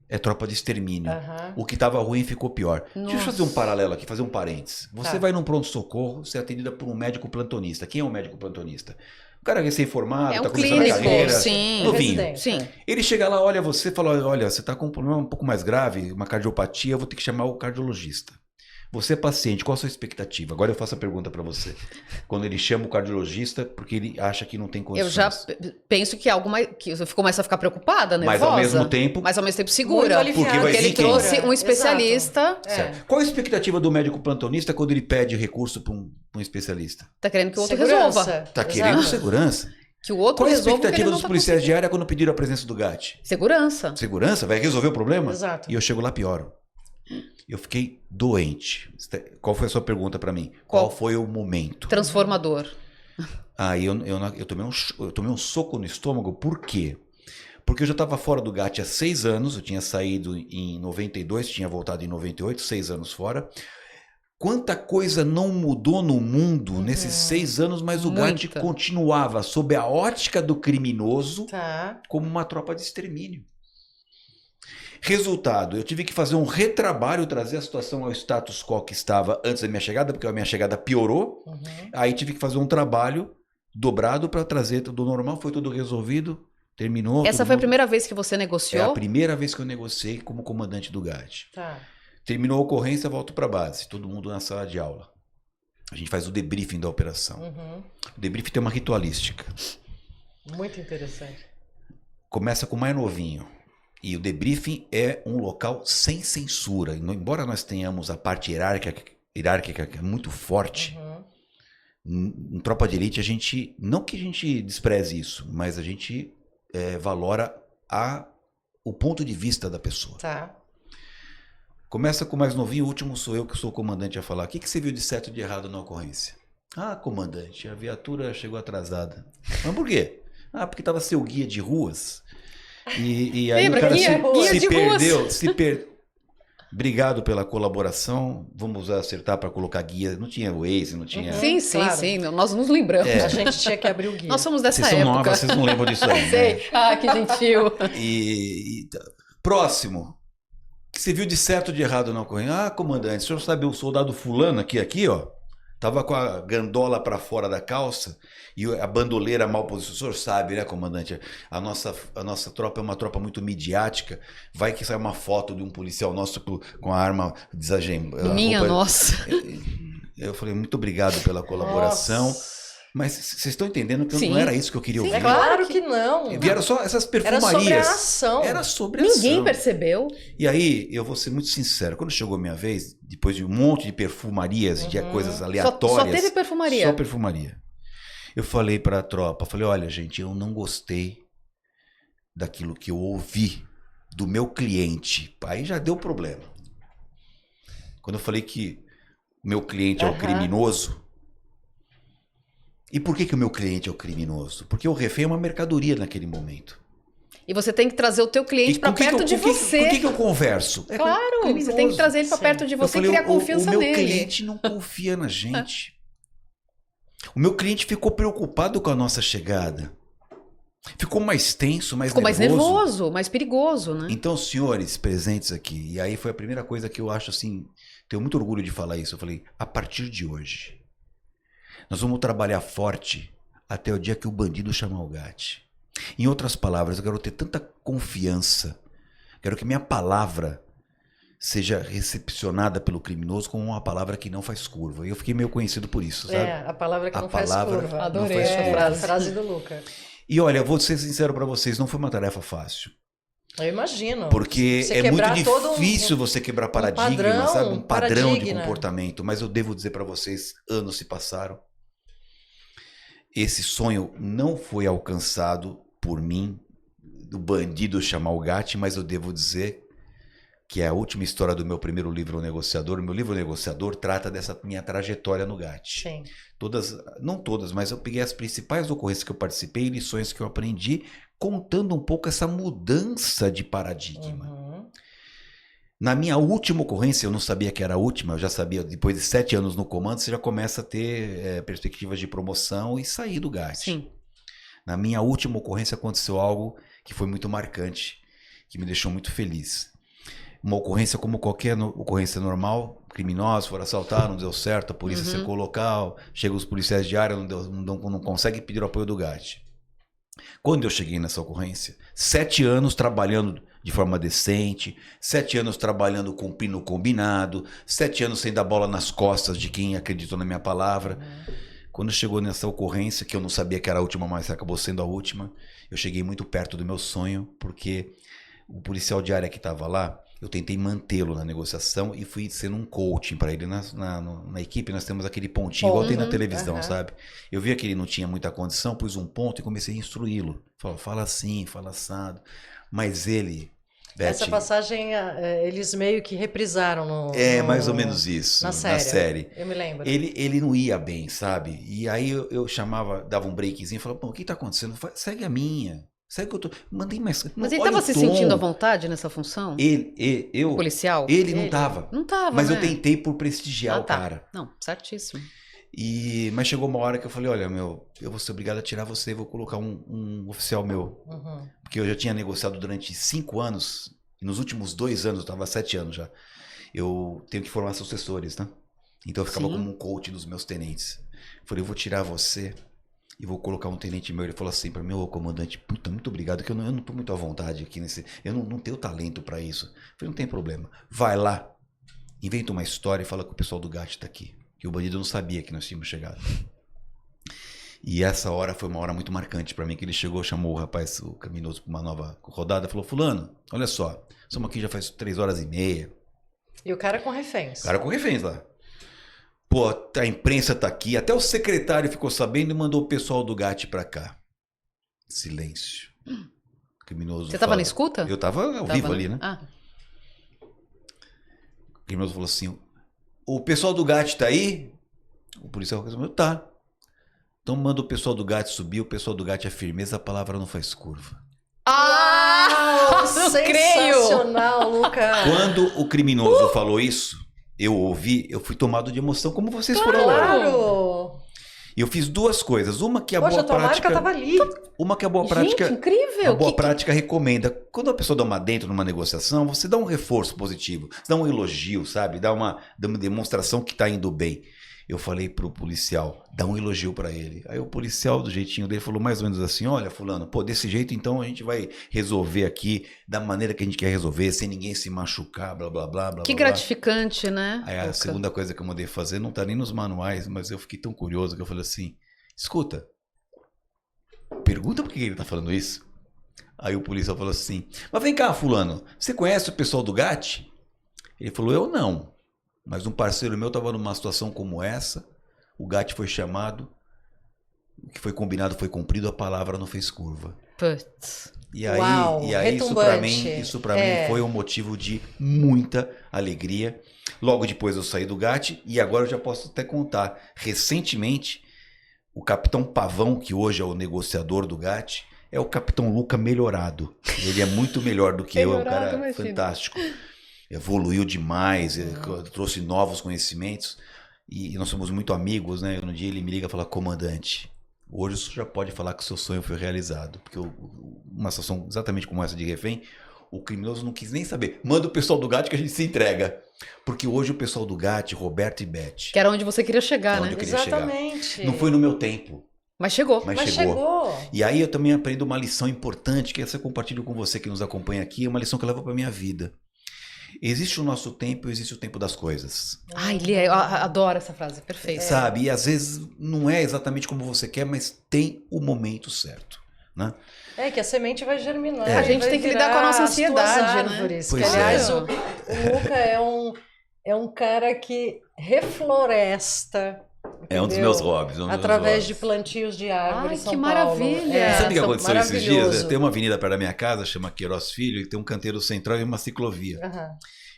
é tropa de extermínio. O que estava ruim ficou pior. Nossa. Deixa eu fazer um paralelo aqui, fazer um parênteses. Você Tá. vai num pronto-socorro, você é atendida por um médico plantonista. Quem é um médico plantonista? O cara recém-formado, É um tá começando a clínico, carreira, sim. novinho. Residente. Sim. Ele chega lá, olha você e fala, olha, você está com um problema um pouco mais grave, uma cardiopatia, eu vou ter que chamar o cardiologista. Você é paciente, qual a sua expectativa? Agora eu faço a pergunta para você. Quando ele chama o cardiologista, porque ele acha que não tem condições. Eu já penso que que eu começo a ficar preocupada, nervosa. Mas ao mesmo tempo... Mas ao mesmo tempo segura. Muito aliviada. Porque vai Porque ele vir quem? trouxe um especialista. Exato. Certo. Qual a expectativa do médico plantonista quando ele pede recurso para um especialista? Tá querendo que o outro Segurança. resolva. Tá querendo Exato. segurança. Que o outro Qual a resolva o que ele expectativa não dos tá policiais de conseguindo. área quando pediram a presença do GAT? Segurança. Segurança? Vai resolver o problema? Exato. E eu chego lá, pioro. Eu fiquei doente. Qual foi a sua pergunta para mim? Qual? Qual foi o momento? Transformador. Aí eu tomei um soco no estômago. Por quê? Porque eu já estava fora do GAT há 6 anos. Eu tinha saído em 92, tinha voltado em 98, 6 anos fora. Quanta coisa não mudou no mundo nesses 6 anos, mas o GAT Muita. continuava sob a ótica do criminoso Tá. como uma tropa de extermínio. Resultado, eu tive que fazer um retrabalho, trazer a situação ao status quo que estava antes da minha chegada, porque a minha chegada piorou. Aí tive que fazer um trabalho dobrado para trazer tudo normal, foi tudo resolvido, terminou. Essa todo foi a mundo- primeira vez que você É a negociou? primeira vez que eu negociei como comandante do GAT. Tá. Terminou a ocorrência, volto para a base, todo mundo na sala de aula. A gente faz o debriefing da operação. O debriefing tem uma ritualística. Muito interessante. Começa com o mais novinho. E o debriefing é um local sem censura. Embora nós tenhamos a parte hierárquica que é muito forte, em tropa de elite a gente, não que a gente despreze isso, mas a gente valora o ponto de vista da pessoa. Tá. Começa com o mais novinho, o último sou eu que sou o comandante a falar. O que você viu de certo e de errado na ocorrência? Ah, comandante, a viatura chegou atrasada. Mas por quê? Ah, porque estava seu guia de ruas. E aí Lembra, o cara guia se de perdeu, ruas. Obrigado pela colaboração. Vamos acertar para colocar guia. Não tinha Waze, não tinha... Sim, sim, Claro. sim. Nós nos lembramos. É. A gente tinha que abrir o guia. Nós somos dessa Vocês são época. novas, vocês não lembram disso aí, né? Sei. Ah, que gentil. Próximo. O que você viu de certo ou de errado na ocorrência? Ah, comandante, o senhor sabe o soldado fulano aqui, ó. Tava com a gandola para fora da calça e a bandoleira mal posicionada. O senhor sabe, né, comandante? A nossa tropa é uma tropa muito midiática. Vai que sai uma foto de um policial nosso com a arma desagembrada. Minha nossa. Eu falei, muito obrigado pela colaboração. Nossa. Mas vocês estão entendendo que Sim. não era isso que eu queria ouvir. É claro que não. Vieram só essas Era sobre a perfumarias. ação. Era sobre a ação. Ninguém percebeu. E aí, eu vou ser muito sincero, quando chegou a minha vez, depois de um monte de perfumarias, de coisas aleatórias... Só teve perfumaria. Só perfumaria. Eu falei para a tropa, olha gente, eu não gostei daquilo que eu ouvi do meu cliente. Aí já deu problema. Quando eu falei que o meu cliente é o criminoso... E por que o meu cliente é o criminoso? Porque o refém é uma mercadoria naquele momento. E você tem que trazer o teu cliente para com que perto que eu- de com que- você. Com que eu converso? É com o Claro, você criminoso. tem que trazer ele para Sim. perto de Eu você e falei, criar confiança o meu nele. cliente não confia na gente. O meu cliente ficou preocupado com a nossa chegada. Ficou mais tenso, Ficou mais nervoso, mais perigoso, né? Então, senhores presentes aqui, e aí foi a primeira coisa que eu acho assim, tenho muito orgulho de falar isso. Eu falei, a partir de hoje, nós vamos trabalhar forte até o dia que o bandido chamar o GAT. Em outras palavras, eu quero ter tanta confiança, quero que minha palavra seja recepcionada pelo criminoso como uma palavra que não faz curva. E eu fiquei meio conhecido por isso, sabe? É, a palavra que A não faz palavra curva. não Adorei faz essa curva. É, a frase do Luca. E olha, vou ser sincero para vocês, não foi uma tarefa fácil. Eu imagino. Porque Você é muito quebrar todo difícil você quebrar paradigma, padrão, sabe? Um padrão de paradigma. comportamento. Mas eu devo dizer para vocês, anos se passaram. Esse sonho não foi alcançado por mim, do bandido chamar o Gatti, mas eu devo dizer que é a última história do meu primeiro livro, O Negociador. O meu livro, O Negociador, trata dessa minha trajetória no Gatti. Sim. Todas, não todas, mas eu peguei as principais ocorrências que eu participei e lições que eu aprendi, contando um pouco essa mudança de paradigma. Uhum. Na minha última ocorrência, eu não sabia que era a última, eu já sabia, depois de 7 anos no comando, você já começa a ter perspectivas de promoção e sair do Gatti. Sim. Na minha última ocorrência aconteceu algo que foi muito marcante, que me deixou muito feliz. Uma ocorrência como qualquer ocorrência normal, criminosos foram assaltar, não deu certo, a polícia cercou o local, chegam os policiais de área, não consegue pedir o apoio do Gatti. Quando eu cheguei nessa ocorrência, 7 anos trabalhando de forma decente, 7 anos trabalhando cumprindo o combinado, 7 anos sem dar bola nas costas de quem acreditou na minha palavra. Quando chegou nessa ocorrência, que eu não sabia que era a última, mas acabou sendo a última, eu cheguei muito perto do meu sonho, porque o policial de área que estava lá, eu tentei mantê-lo na negociação e fui sendo um coaching para ele. Na equipe nós temos aquele pontinho, igual tem na televisão, sabe? Eu via que ele não tinha muita condição, pus um ponto e comecei a instruí-lo. Fala assim, fala assado. Mas ele... Essa passagem eles meio que reprisaram no... mais ou menos isso, na série. Eu me lembro. Ele não ia bem, sabe? E aí eu chamava, dava um breakzinho e falava, pô, o que tá acontecendo? Segue a minha. Segue que eu tô... Mandei mais... Mas ele estava se sentindo à vontade nessa função? Eu... Policial? Ele não tava. Não tava, mas né? eu tentei por prestigiar o cara. Não, certíssimo. Mas chegou uma hora que eu falei, olha, eu vou ser obrigado a tirar você, vou colocar um oficial meu. Porque eu já tinha negociado durante 5 anos, e nos últimos 2 anos, eu estava há 7 anos já, eu tenho que formar sucessores, né? Então eu ficava como um coach dos meus tenentes. Eu falei, eu vou tirar você e vou colocar um tenente meu. Ele falou assim para mim, ô comandante, puta, muito obrigado, que eu não tô muito à vontade aqui nesse... Eu não tenho talento para isso. Eu falei, não tem problema, vai lá, inventa uma história e fala que o pessoal do Gatti tá aqui. Que o bandido não sabia que nós tínhamos chegado. E essa hora foi uma hora muito marcante para mim, que ele chegou, chamou o rapaz, o criminoso, para uma nova rodada, falou, fulano, olha só, estamos aqui já faz 3h30. E o cara com reféns. O cara com reféns lá. Pô, a imprensa tá aqui, até o secretário ficou sabendo e mandou o pessoal do Gatti para cá. Silêncio. O criminoso Você tava na escuta? Eu tava ao vivo ali, né? Ah. O criminoso falou assim, o pessoal do Gatti tá aí? O policial respondeu, tá. Então manda o pessoal do Gatti subir, o pessoal do Gatti é firmeza, a palavra não faz curva. Ah! Sensacional, Lucas! Quando o criminoso falou isso, eu ouvi, eu fui tomado de emoção, como vocês foram lá. Claro! E eu fiz 2 coisas. Uma que a Poxa, boa tua prática... marca tava ali. Uma que a boa prática... Gente, incrível! A boa prática recomenda. Quando a pessoa dá uma dentro numa negociação, você dá um reforço positivo. Você dá um elogio, sabe? Dá uma demonstração que tá indo bem. Eu falei pro policial, dá um elogio para ele. Aí o policial, do jeitinho dele, falou mais ou menos assim, olha fulano, pô, desse jeito então a gente vai resolver aqui da maneira que a gente quer resolver, sem ninguém se machucar, blá, blá, blá, blá. Que blá, gratificante, né? Aí a segunda coisa que eu mandei fazer não tá nem nos manuais, mas eu fiquei tão curioso que eu falei assim, escuta, pergunta por que ele tá falando isso. Aí o policial falou assim, mas vem cá fulano, você conhece o pessoal do Gatti? Ele falou, eu não. Mas um parceiro meu estava numa situação como essa, o Gatti foi chamado, o que foi combinado foi cumprido, a palavra não fez curva. Putz. E aí, Uau, isso para mim foi um motivo de muita alegria. Logo depois eu saí do Gatti e agora eu já posso até contar. Recentemente, o Capitão Pavão, que hoje é o negociador do Gatti, é o Capitão Luca melhorado. Ele é muito melhor do que eu, é um cara fantástico. Evoluiu demais, trouxe novos conhecimentos e nós somos muito amigos, né? Um dia ele me liga e fala, comandante, hoje você já pode falar que o seu sonho foi realizado, porque uma situação exatamente como essa de refém, o criminoso não quis nem saber, manda o pessoal do Gatti que a gente se entrega, porque hoje o pessoal do Gatti, Roberto e Beth, que era onde você queria chegar, né? Exatamente. Não foi no meu tempo. Mas chegou. Mas chegou. E aí eu também aprendo uma lição importante, que essa eu compartilho com você que nos acompanha aqui, é uma lição que eu levo para minha vida. Existe o nosso tempo e existe o tempo das coisas. Ai, Lia, eu adoro essa frase, perfeito. Sabe? E às vezes não é exatamente como você quer, mas tem o momento certo. né? É que a semente vai germinar. A gente vai tem que lidar virar com a nossa as tuas ansiedade, né? árvores. Pois Que, aliás, é. o Luca é um cara que refloresta. É um dos entendeu? meus hobbies. Um dos meus Através de hobbies. plantios de árvores Ai, em São que Paulo. maravilha! Sabe o que são- aconteceu esses dias? maravilhoso. Tem uma avenida perto da minha casa, chama Queiroz Filho, e tem um canteiro central e uma ciclovia. Aham.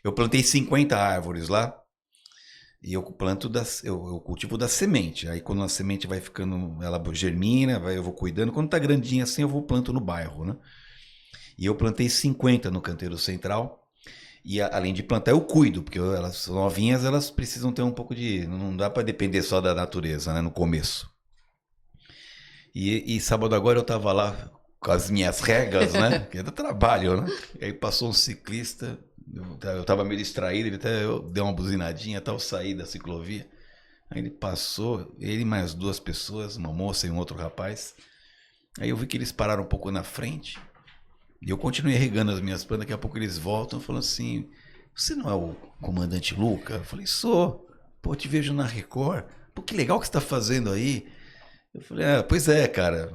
Eu plantei 50 árvores lá e eu planto eu cultivo da semente. Aí quando a semente vai ficando, ela germina, eu vou cuidando. Quando tá grandinha assim, eu vou planto no bairro, né? E eu plantei 50 no canteiro central. E além de plantar, eu cuido, porque elas novinhas, elas precisam ter um pouco de... Não dá para depender só da natureza, né? No começo. E sábado agora eu tava lá com as minhas regas, né? Que é do trabalho, né? E aí passou um ciclista, eu tava meio distraído, ele até deu uma buzinadinha, tal, saí da ciclovia. Aí ele passou, ele e mais duas pessoas, uma moça e um outro rapaz. Aí eu vi que eles pararam um pouco na frente. E eu continuei regando as minhas plantas, daqui a pouco eles voltam falando assim, você não é o comandante Luca? Eu falei, sou. Pô, te vejo na Record. Pô, que legal que você tá fazendo aí. Eu falei, pois é, cara.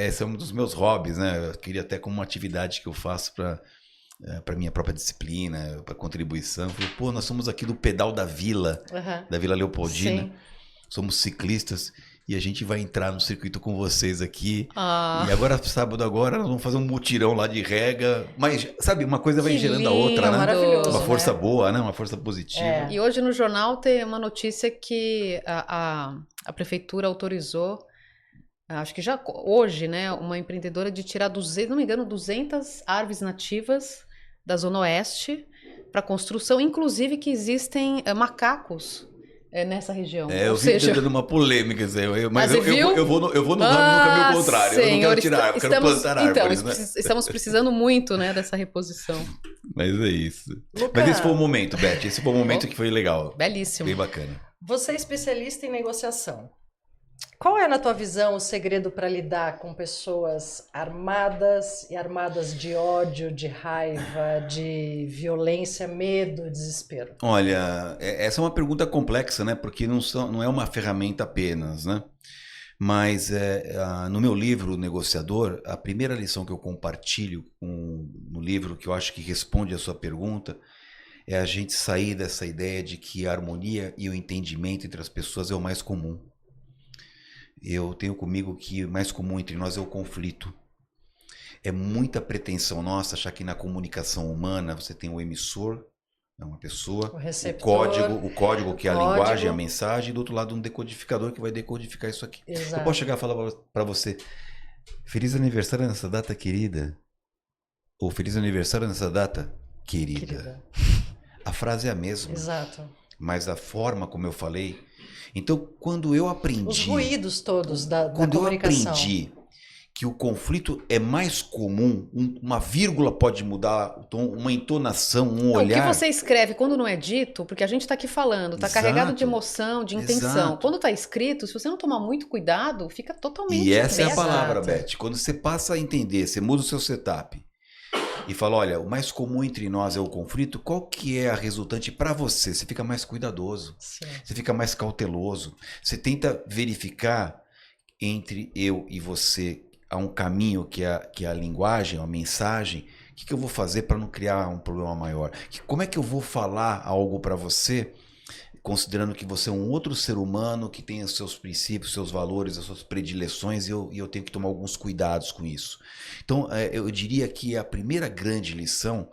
Esse é um dos meus hobbies, né? Eu queria até como uma atividade que eu faço para minha própria disciplina, para contribuição. Eu falei, pô, nós somos aqui do Pedal da Vila, Aham. da Vila Leopoldina. Sim. Somos ciclistas. E a gente vai entrar no circuito com vocês aqui. Ah, E agora, sábado agora, nós vamos fazer um mutirão lá de rega. Mas, sabe, uma coisa vai Que gerando a outra, lindo, né? maravilhoso. Uma força né? boa, né? Uma força positiva. É. e hoje no jornal tem uma notícia que a prefeitura autorizou, acho que já hoje, né, uma empreendedora de tirar 200, não me engano, 200 árvores nativas da Zona Oeste para construção, inclusive que existem macacos nessa região. Eu Ou vi seja, dando uma polêmica, mas você eu viu? vou no caminho contrário. Eu não Senhor, quero tirar, eu quero plantar árvores, então, né? estamos precisando muito, né, dessa reposição. Mas é isso. Luca, Mas esse foi o momento, Beth. Esse foi o momento que foi legal. Belíssimo. Bem bacana. você é especialista em negociação. Qual é, na tua visão, o segredo para lidar com pessoas armadas e armadas de ódio, de raiva, de violência, medo, desespero? Olha, essa é uma pergunta complexa, né? Porque não é uma ferramenta apenas, né? Mas no meu livro, O Negociador, a primeira lição que eu compartilho no livro, que eu acho que responde a sua pergunta, é a gente sair dessa ideia de que a harmonia e o entendimento entre as pessoas é o mais comum. Eu tenho comigo que o mais comum entre nós é o conflito. É muita pretensão nossa achar que na comunicação humana você tem o emissor, é uma pessoa, O receptor, o código que é a código. linguagem, a mensagem, e do outro lado um decodificador que vai decodificar isso aqui. Exato. Eu posso chegar e falar para você, feliz aniversário nessa data querida, ou feliz aniversário nessa data querida. Querida. A frase é a mesma, Exato. mas a forma como eu falei. Então, quando eu aprendi... Os ruídos todos da Quando eu comunicação. aprendi que o conflito é mais comum, uma vírgula pode mudar o tom, uma entonação, um Não, olhar. o que você escreve quando não é dito, porque a gente está aqui falando, está Exato. carregado de emoção, de intenção. Exato. Quando está escrito, se você não tomar muito cuidado, fica totalmente E essa é a exato. palavra, Beth. Quando você passa a entender, você muda o seu setup e fala, olha, o mais comum entre nós é o conflito, qual que é a resultante para você? Você fica mais cuidadoso, Sim. você fica mais cauteloso, você tenta verificar entre eu e você há um caminho que é a linguagem, a mensagem. O que eu vou fazer para não criar um problema maior? Como é que eu vou falar algo para você, considerando que você é um outro ser humano que tem os seus princípios, seus valores, as suas predileções, e eu tenho que tomar alguns cuidados com isso. Então, eu diria que a primeira grande lição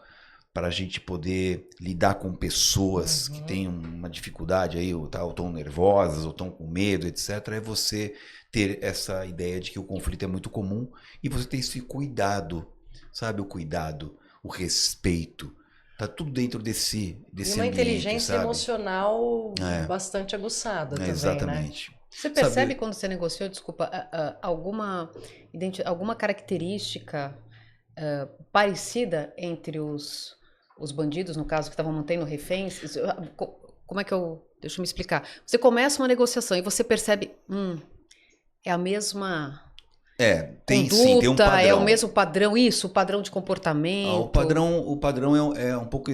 para a gente poder lidar com pessoas que têm uma dificuldade aí, ou estão nervosas, ou estão com medo, etc., é você ter essa ideia de que o conflito é muito comum e você ter esse cuidado, sabe? O cuidado, o respeito. Tá tudo dentro desse E uma ambiente, inteligência sabe? emocional bastante aguçada também, né? Exatamente. Você percebe Sabe- quando você negociou, desculpa, alguma característica parecida entre os bandidos, no caso, que estavam mantendo reféns? Como é que eu... Deixa eu me explicar. Você começa uma negociação e você percebe, é a mesma Tem conduta, sim, tem um padrão. é o mesmo padrão, isso, o padrão de comportamento. O padrão é um pouco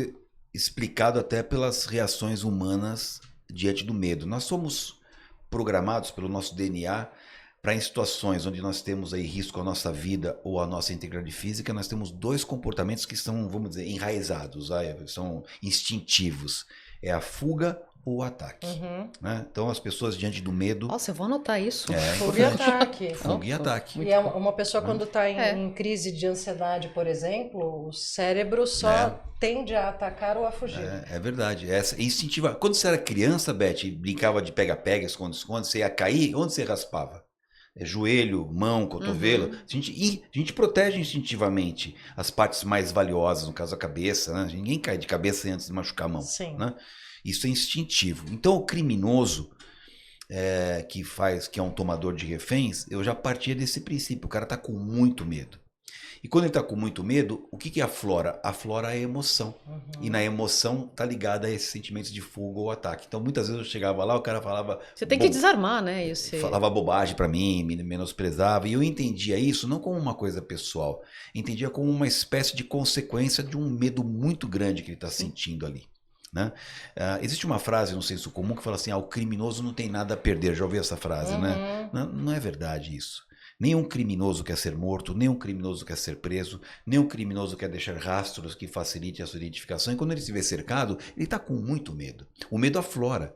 explicado até pelas reações humanas diante do medo. Nós somos programados pelo nosso DNA para em situações onde nós temos aí risco à nossa vida ou à nossa integridade física, nós temos dois comportamentos que são, vamos dizer, enraizados, são instintivos. É a fuga ou o ataque. Né? Então, as pessoas diante do medo... Nossa, eu vou anotar isso. Fuga e ataque. Fuga e ataque. E uma pessoa quando está em crise de ansiedade, por exemplo, o cérebro só tende a atacar ou a fugir. É verdade. Essa instintiva. Quando você era criança, Beth, brincava de pega-pega, esconde-esconde, você ia cair, onde você raspava? Joelho, mão, cotovelo. A gente protege instintivamente as partes mais valiosas, no caso a cabeça, né? Ninguém cai de cabeça antes de machucar a mão. Sim. Né? Isso é instintivo. Então o criminoso que é um tomador de reféns, eu já partia desse princípio. O cara está com muito medo. E quando ele está com muito medo, o que aflora? Aflora a emoção. E na emoção está ligada a esses sentimentos de fuga ou ataque. Então muitas vezes eu chegava lá, o cara falava... Você tem que desarmar, né? Falava bobagem para mim, me menosprezava. E eu entendia isso não como uma coisa pessoal. Entendia como uma espécie de consequência de um medo muito grande que ele está sentindo ali. Né? Existe uma frase no senso comum que fala assim, o criminoso não tem nada a perder. Já ouviu essa frase, né? Não é verdade isso. Nenhum criminoso quer ser morto, nenhum criminoso quer ser preso, nenhum criminoso quer deixar rastros que facilitem a sua identificação. E quando ele se vê cercado, ele está com muito medo. O medo aflora.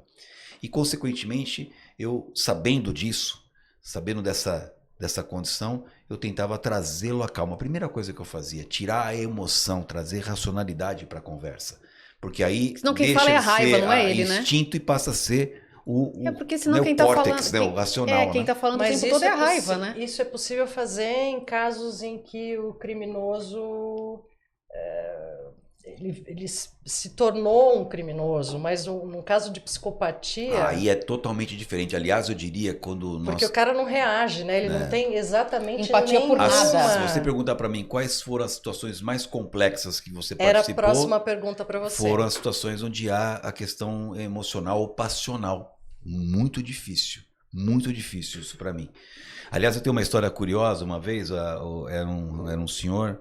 E, consequentemente, eu, sabendo disso, sabendo dessa condição, eu tentava trazê-lo à calma. A primeira coisa que eu fazia, tirar a emoção, trazer racionalidade para a conversa. Porque aí senão quem fala é a raiva, não é ele, né? instinto e passa a ser porque senão o quem tá córtex, falando, o racional. Quem tá falando o tempo todo é a raiva, né? Isso é possível fazer em casos em que o criminoso ele se tornou um criminoso, mas no caso de psicopatia... Aí é totalmente diferente. Aliás, eu diria quando Porque o cara não reage, né? Ele não tem exatamente empatia por nada. Se você perguntar para mim quais foram as situações mais complexas que você participou... Era a próxima pergunta para você. Foram as situações onde há a questão emocional ou passional. Muito difícil isso para mim. Aliás, eu tenho uma história curiosa. Uma vez, era um senhor...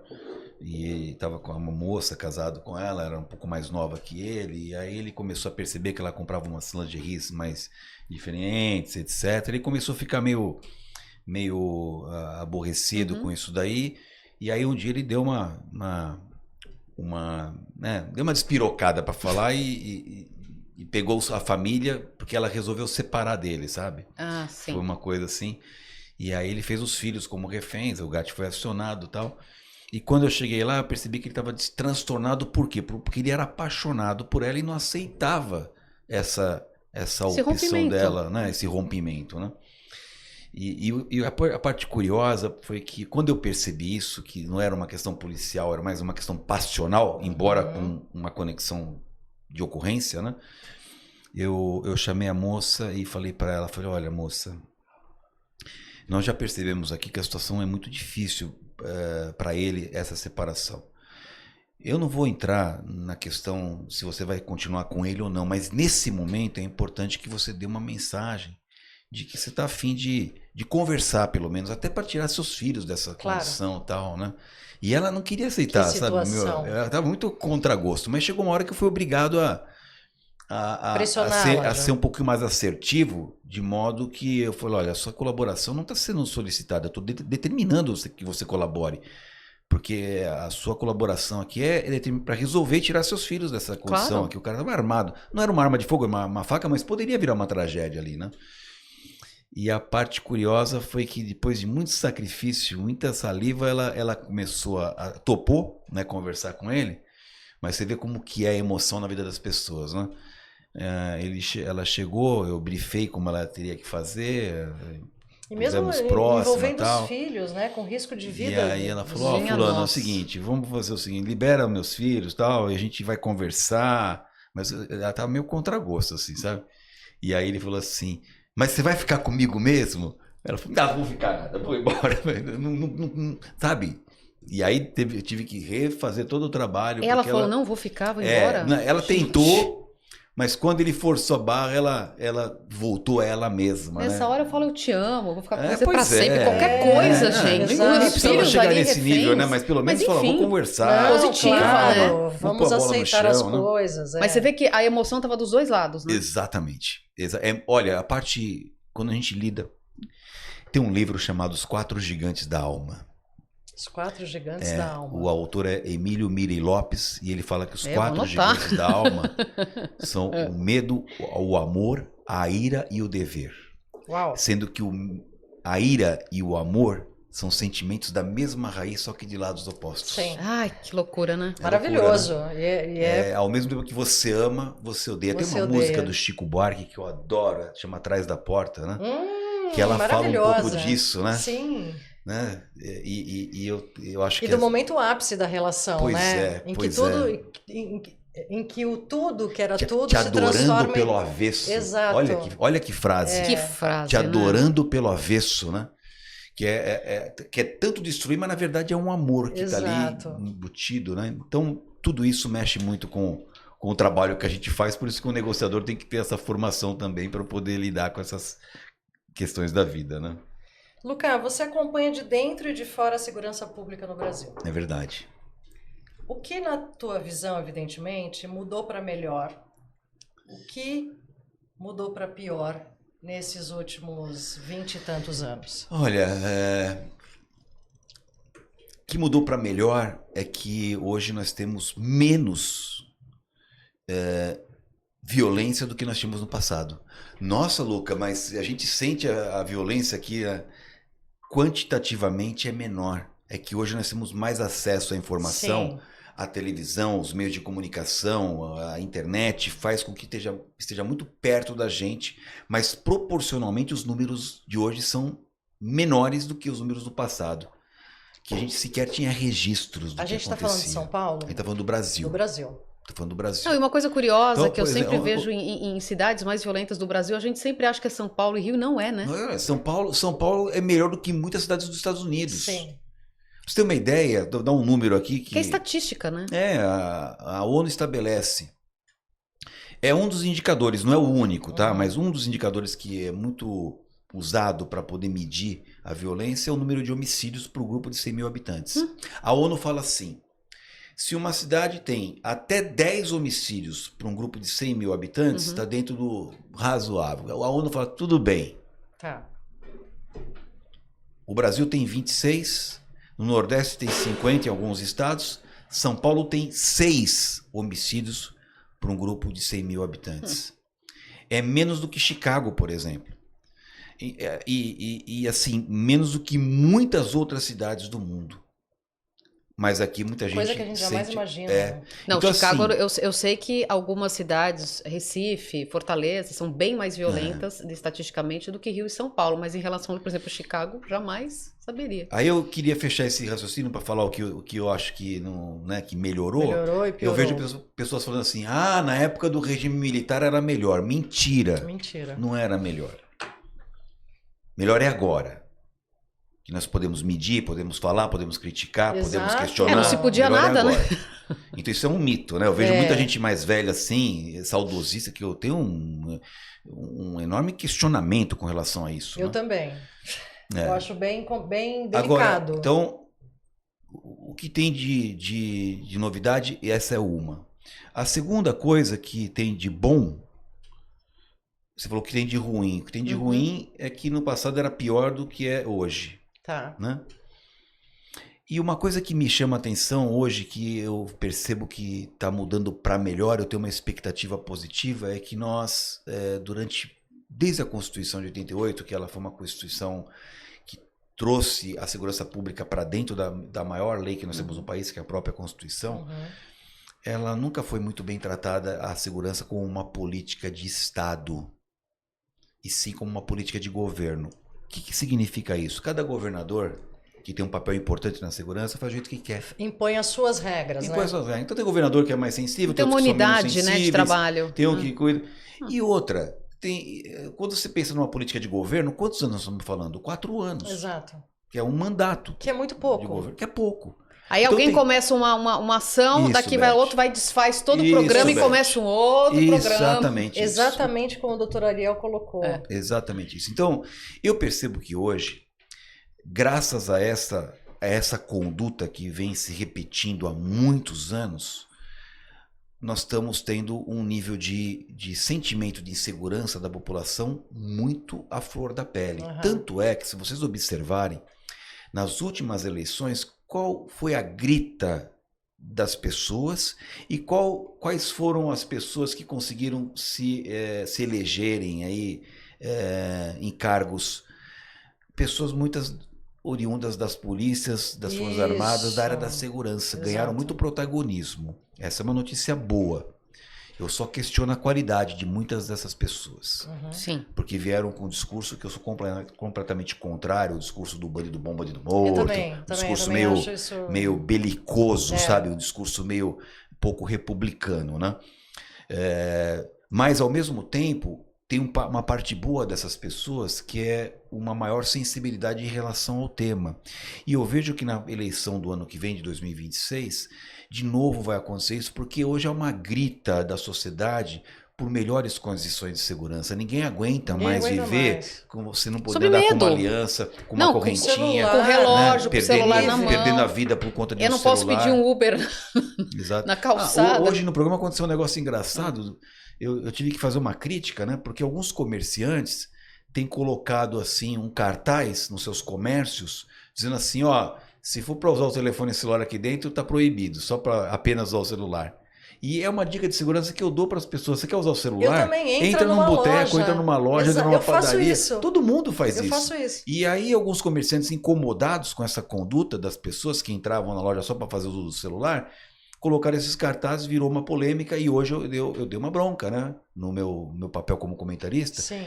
E estava com uma moça, casado com ela, era um pouco mais nova que ele, e aí ele começou a perceber que ela comprava umas lingeries mais diferentes, etc. Ele começou a ficar meio aborrecido com isso daí, e aí um dia ele deu deu uma despirocada para falar e pegou a família, porque ela resolveu separar dele, sabe? Sim. Foi uma coisa assim. E aí ele fez os filhos como reféns, o gato foi acionado e tal. E quando eu cheguei lá, eu percebi que ele estava transtornado. Por quê? Porque ele era apaixonado por ela e não aceitava essa opção dela, né? Esse rompimento, né? E a parte curiosa foi que quando eu percebi isso, que não era uma questão policial, era mais uma questão passional, embora com uma conexão de ocorrência, né? Eu chamei a moça e falei para ela, olha, moça, nós já percebemos aqui que a situação é muito difícil para ele, essa separação. Eu não vou entrar na questão se você vai continuar com ele ou não, mas nesse momento é importante que você dê uma mensagem de que você está a fim de conversar, pelo menos, até para tirar seus filhos dessa condição e tal, né? E ela não queria aceitar, sabe? Ela estava muito contra gosto, mas chegou uma hora que eu fui obrigado a ser um pouco mais assertivo, de modo que eu falei, olha, a sua colaboração não está sendo solicitada, eu estou determinando que você colabore, porque a sua colaboração aqui é para resolver e tirar seus filhos dessa condição aqui. O cara estava armado, não era uma arma de fogo, era uma faca, mas poderia virar uma tragédia ali, né? E a parte curiosa foi que depois de muito sacrifício, muita saliva, ela começou topou, né, conversar com ele, mas você vê como que é a emoção na vida das pessoas, né? Ela chegou, eu brifei como ela teria que fazer, e mesmo envolvendo os filhos, né, com risco de vida. E aí ela falou, fulano, é o seguinte, vamos fazer o seguinte, libera meus filhos tal, e a gente vai conversar, mas ela tava meio contra gosto, assim, sabe? E aí ele falou assim, mas você vai ficar comigo mesmo? Ela falou, não vou ficar nada, vou embora, não, sabe? E aí eu tive que refazer todo o trabalho. Ela falou, não, vou ficar, vou embora? Ela tentou, mas quando ele forçou a barra, ela voltou a ela mesma. Nessa hora eu falo, eu te amo, vou ficar com você pois pra sempre. Qualquer coisa, gente. Não precisava chegar nesse nível, né? Mas pelo menos falar, vou conversar. Positiva, né? Vamos aceitar as coisas. Mas você vê que a emoção estava dos dois lados, né? Exatamente. Olha, a parte, quando a gente lida... Tem um livro chamado Os Quatro Gigantes da Alma. Os Quatro Gigantes da Alma. O autor é Emílio Miri Lopes e ele fala que os quatro vou anotar. gigantes da alma são o medo, o amor, a ira e o dever. Uau. Sendo que a ira e o amor são sentimentos da mesma raiz, só que de lados opostos. Sim. Ai, que loucura, né? Maravilhoso. Loucura, né? Ao mesmo tempo que você ama, você odeia. Tem uma música do Chico Buarque que eu adoro, chama Atrás da Porta, né? Que ela fala um pouco disso, né? Sim. Né? E eu acho que... E do momento ápice da relação, pois né? É, em pois que tudo... é. Em que o tudo, que era tudo, te se transforma adorando pelo avesso. Exato. Olha que frase. Que frase, te adorando né? pelo avesso, né? Que é tanto destruir, mas na verdade é um amor que está ali embutido, né? Então, tudo isso mexe muito com o trabalho que a gente faz, por isso que o negociador tem que ter essa formação também para poder lidar com essas questões da vida, né? Luca, você acompanha de dentro e de fora a segurança pública no Brasil. É verdade. O que, na tua visão, evidentemente, mudou para melhor? O que mudou para pior nesses últimos 20 e tantos anos? Olha, o que mudou para melhor é que hoje nós temos menos violência do que nós tínhamos no passado. Nossa, Luca, mas a gente sente a violência aqui quantitativamente é menor. É que hoje nós temos mais acesso à informação. Sim. A televisão, os meios de comunicação, a internet faz com que esteja muito perto da gente, mas proporcionalmente os números de hoje são menores do que os números do passado, que a gente sequer tinha registros do que acontecia. A gente está falando de São Paulo? A gente está falando do Brasil. Do Brasil. Tô falando do Brasil. Não, e uma coisa curiosa então, que eu sempre vejo em cidades mais violentas do Brasil, a gente sempre acha que é São Paulo e Rio, não é, né? São Paulo é melhor do que muitas cidades dos Estados Unidos. Sim. Pra você ter uma ideia, vou dar um número aqui que é estatística, né? A ONU estabelece. É um dos indicadores, não é o único, tá? Mas um dos indicadores que é muito usado para poder medir a violência é o número de homicídios por grupo de 100 mil habitantes. A ONU fala assim, se uma cidade tem até 10 homicídios para um grupo de 100 mil habitantes, está dentro do razoável. A ONU fala, tudo bem. Tá. O Brasil tem 26, no Nordeste tem 50 em alguns estados, São Paulo tem 6 homicídios para um grupo de 100 mil habitantes. É menos do que Chicago, por exemplo. E assim, menos do que muitas outras cidades do mundo. Mas aqui muita gente coisa que a gente jamais imagina. Né? Não, então, Chicago, assim, eu sei que algumas cidades, Recife, Fortaleza, são bem mais violentas estatisticamente do que Rio e São Paulo. Mas em relação, por exemplo, a Chicago, jamais saberia. Aí eu queria fechar esse raciocínio para falar o que eu acho que, não, né, que melhorou. Melhorou e piorou. Eu vejo pessoas falando assim, na época do regime militar era melhor. Mentira. Mentira. Não era melhor. Melhor é agora. Que nós podemos medir, podemos falar, podemos criticar, podemos questionar. Não se podia nada, né? Então isso é um mito, né? Eu vejo muita gente mais velha assim, saudosista, que eu tenho um enorme questionamento com relação a isso. Eu né? também. Eu acho bem delicado. Agora, então, o que tem de novidade, essa é uma. A segunda coisa que tem de bom, você falou que tem de ruim. O que tem de ruim é que no passado era pior do que é hoje. Tá. Né? E uma coisa que me chama a atenção hoje, que eu percebo que está mudando para melhor, eu tenho uma expectativa positiva, é que nós, desde a Constituição de 88, que ela foi uma Constituição que trouxe a segurança pública para dentro da maior lei que nós temos no país, que é a própria Constituição, ela nunca foi muito bem tratada, a segurança, como uma política de Estado, e sim como uma política de governo. O que significa isso? Cada governador que tem um papel importante na segurança faz o jeito que quer. Impõe as suas regras, Impõe as suas regras. Então tem governador que é mais sensível, tem uma unidade, né, de trabalho. Tem um que cuida. E outra, quando você pensa numa política de governo, quantos anos nós estamos falando? 4 anos. Exato. Que é um mandato. Que é muito pouco. De governo, que é pouco. Aí então alguém começa uma ação, isso, daqui vai outro, vai desfaz todo o programa e começa um outro programa. Exatamente isso. Exatamente como o doutor Ariel colocou. Exatamente isso. Então, eu percebo que hoje, graças a essa conduta que vem se repetindo há muitos anos, nós estamos tendo um nível de sentimento de insegurança da população muito à flor da pele. Uhum. Tanto é que, se vocês observarem, nas últimas eleições, qual foi a grita das pessoas e quais foram as pessoas que conseguiram se elegerem aí, em cargos? Pessoas muitas oriundas das polícias, das Forças Isso. Armadas, da área da segurança, ganharam Exato. muito protagonismo. Essa é uma notícia boa. Eu só questiono a qualidade de muitas dessas pessoas. Uhum. Sim. Porque vieram com um discurso que eu sou completamente contrário, o discurso do bandido bom, bandido Eu morto, também, um discurso também meio, acho isso... meio belicoso, É. sabe? Um discurso meio pouco republicano, né? Mas, ao mesmo tempo, tem uma parte boa dessas pessoas que é uma maior sensibilidade em relação ao tema. E eu vejo que na eleição do ano que vem, de 2026, de novo vai acontecer isso, porque hoje é uma grita da sociedade por melhores condições de segurança. Ninguém aguenta Ninguém mais aguenta viver mais. com você não poder Sob andar com medo. uma aliança, com Não, uma com correntinha, celular, Com o relógio, com o celular na mão. perdendo a vida por conta de Eu um não posso celular. pedir um Uber Exato. na calçada. Hoje no programa aconteceu um negócio engraçado. Eu tive que fazer uma crítica, né? Porque alguns comerciantes têm colocado assim um cartaz nos seus comércios dizendo assim, ó, se for para usar o telefone celular aqui dentro, tá proibido, só para apenas usar o celular. E é uma dica de segurança que eu dou para as pessoas. Você quer usar o celular? Eu também entra num numa boteco, loja. entra numa loja, entra numa Eu faço padaria. isso. Todo mundo faz Eu isso. faço isso. E aí alguns comerciantes incomodados com essa conduta das pessoas que entravam na loja só para fazer uso do celular, colocaram esses cartazes, virou uma polêmica e hoje eu dei uma bronca, né? No meu papel como comentarista. Sim.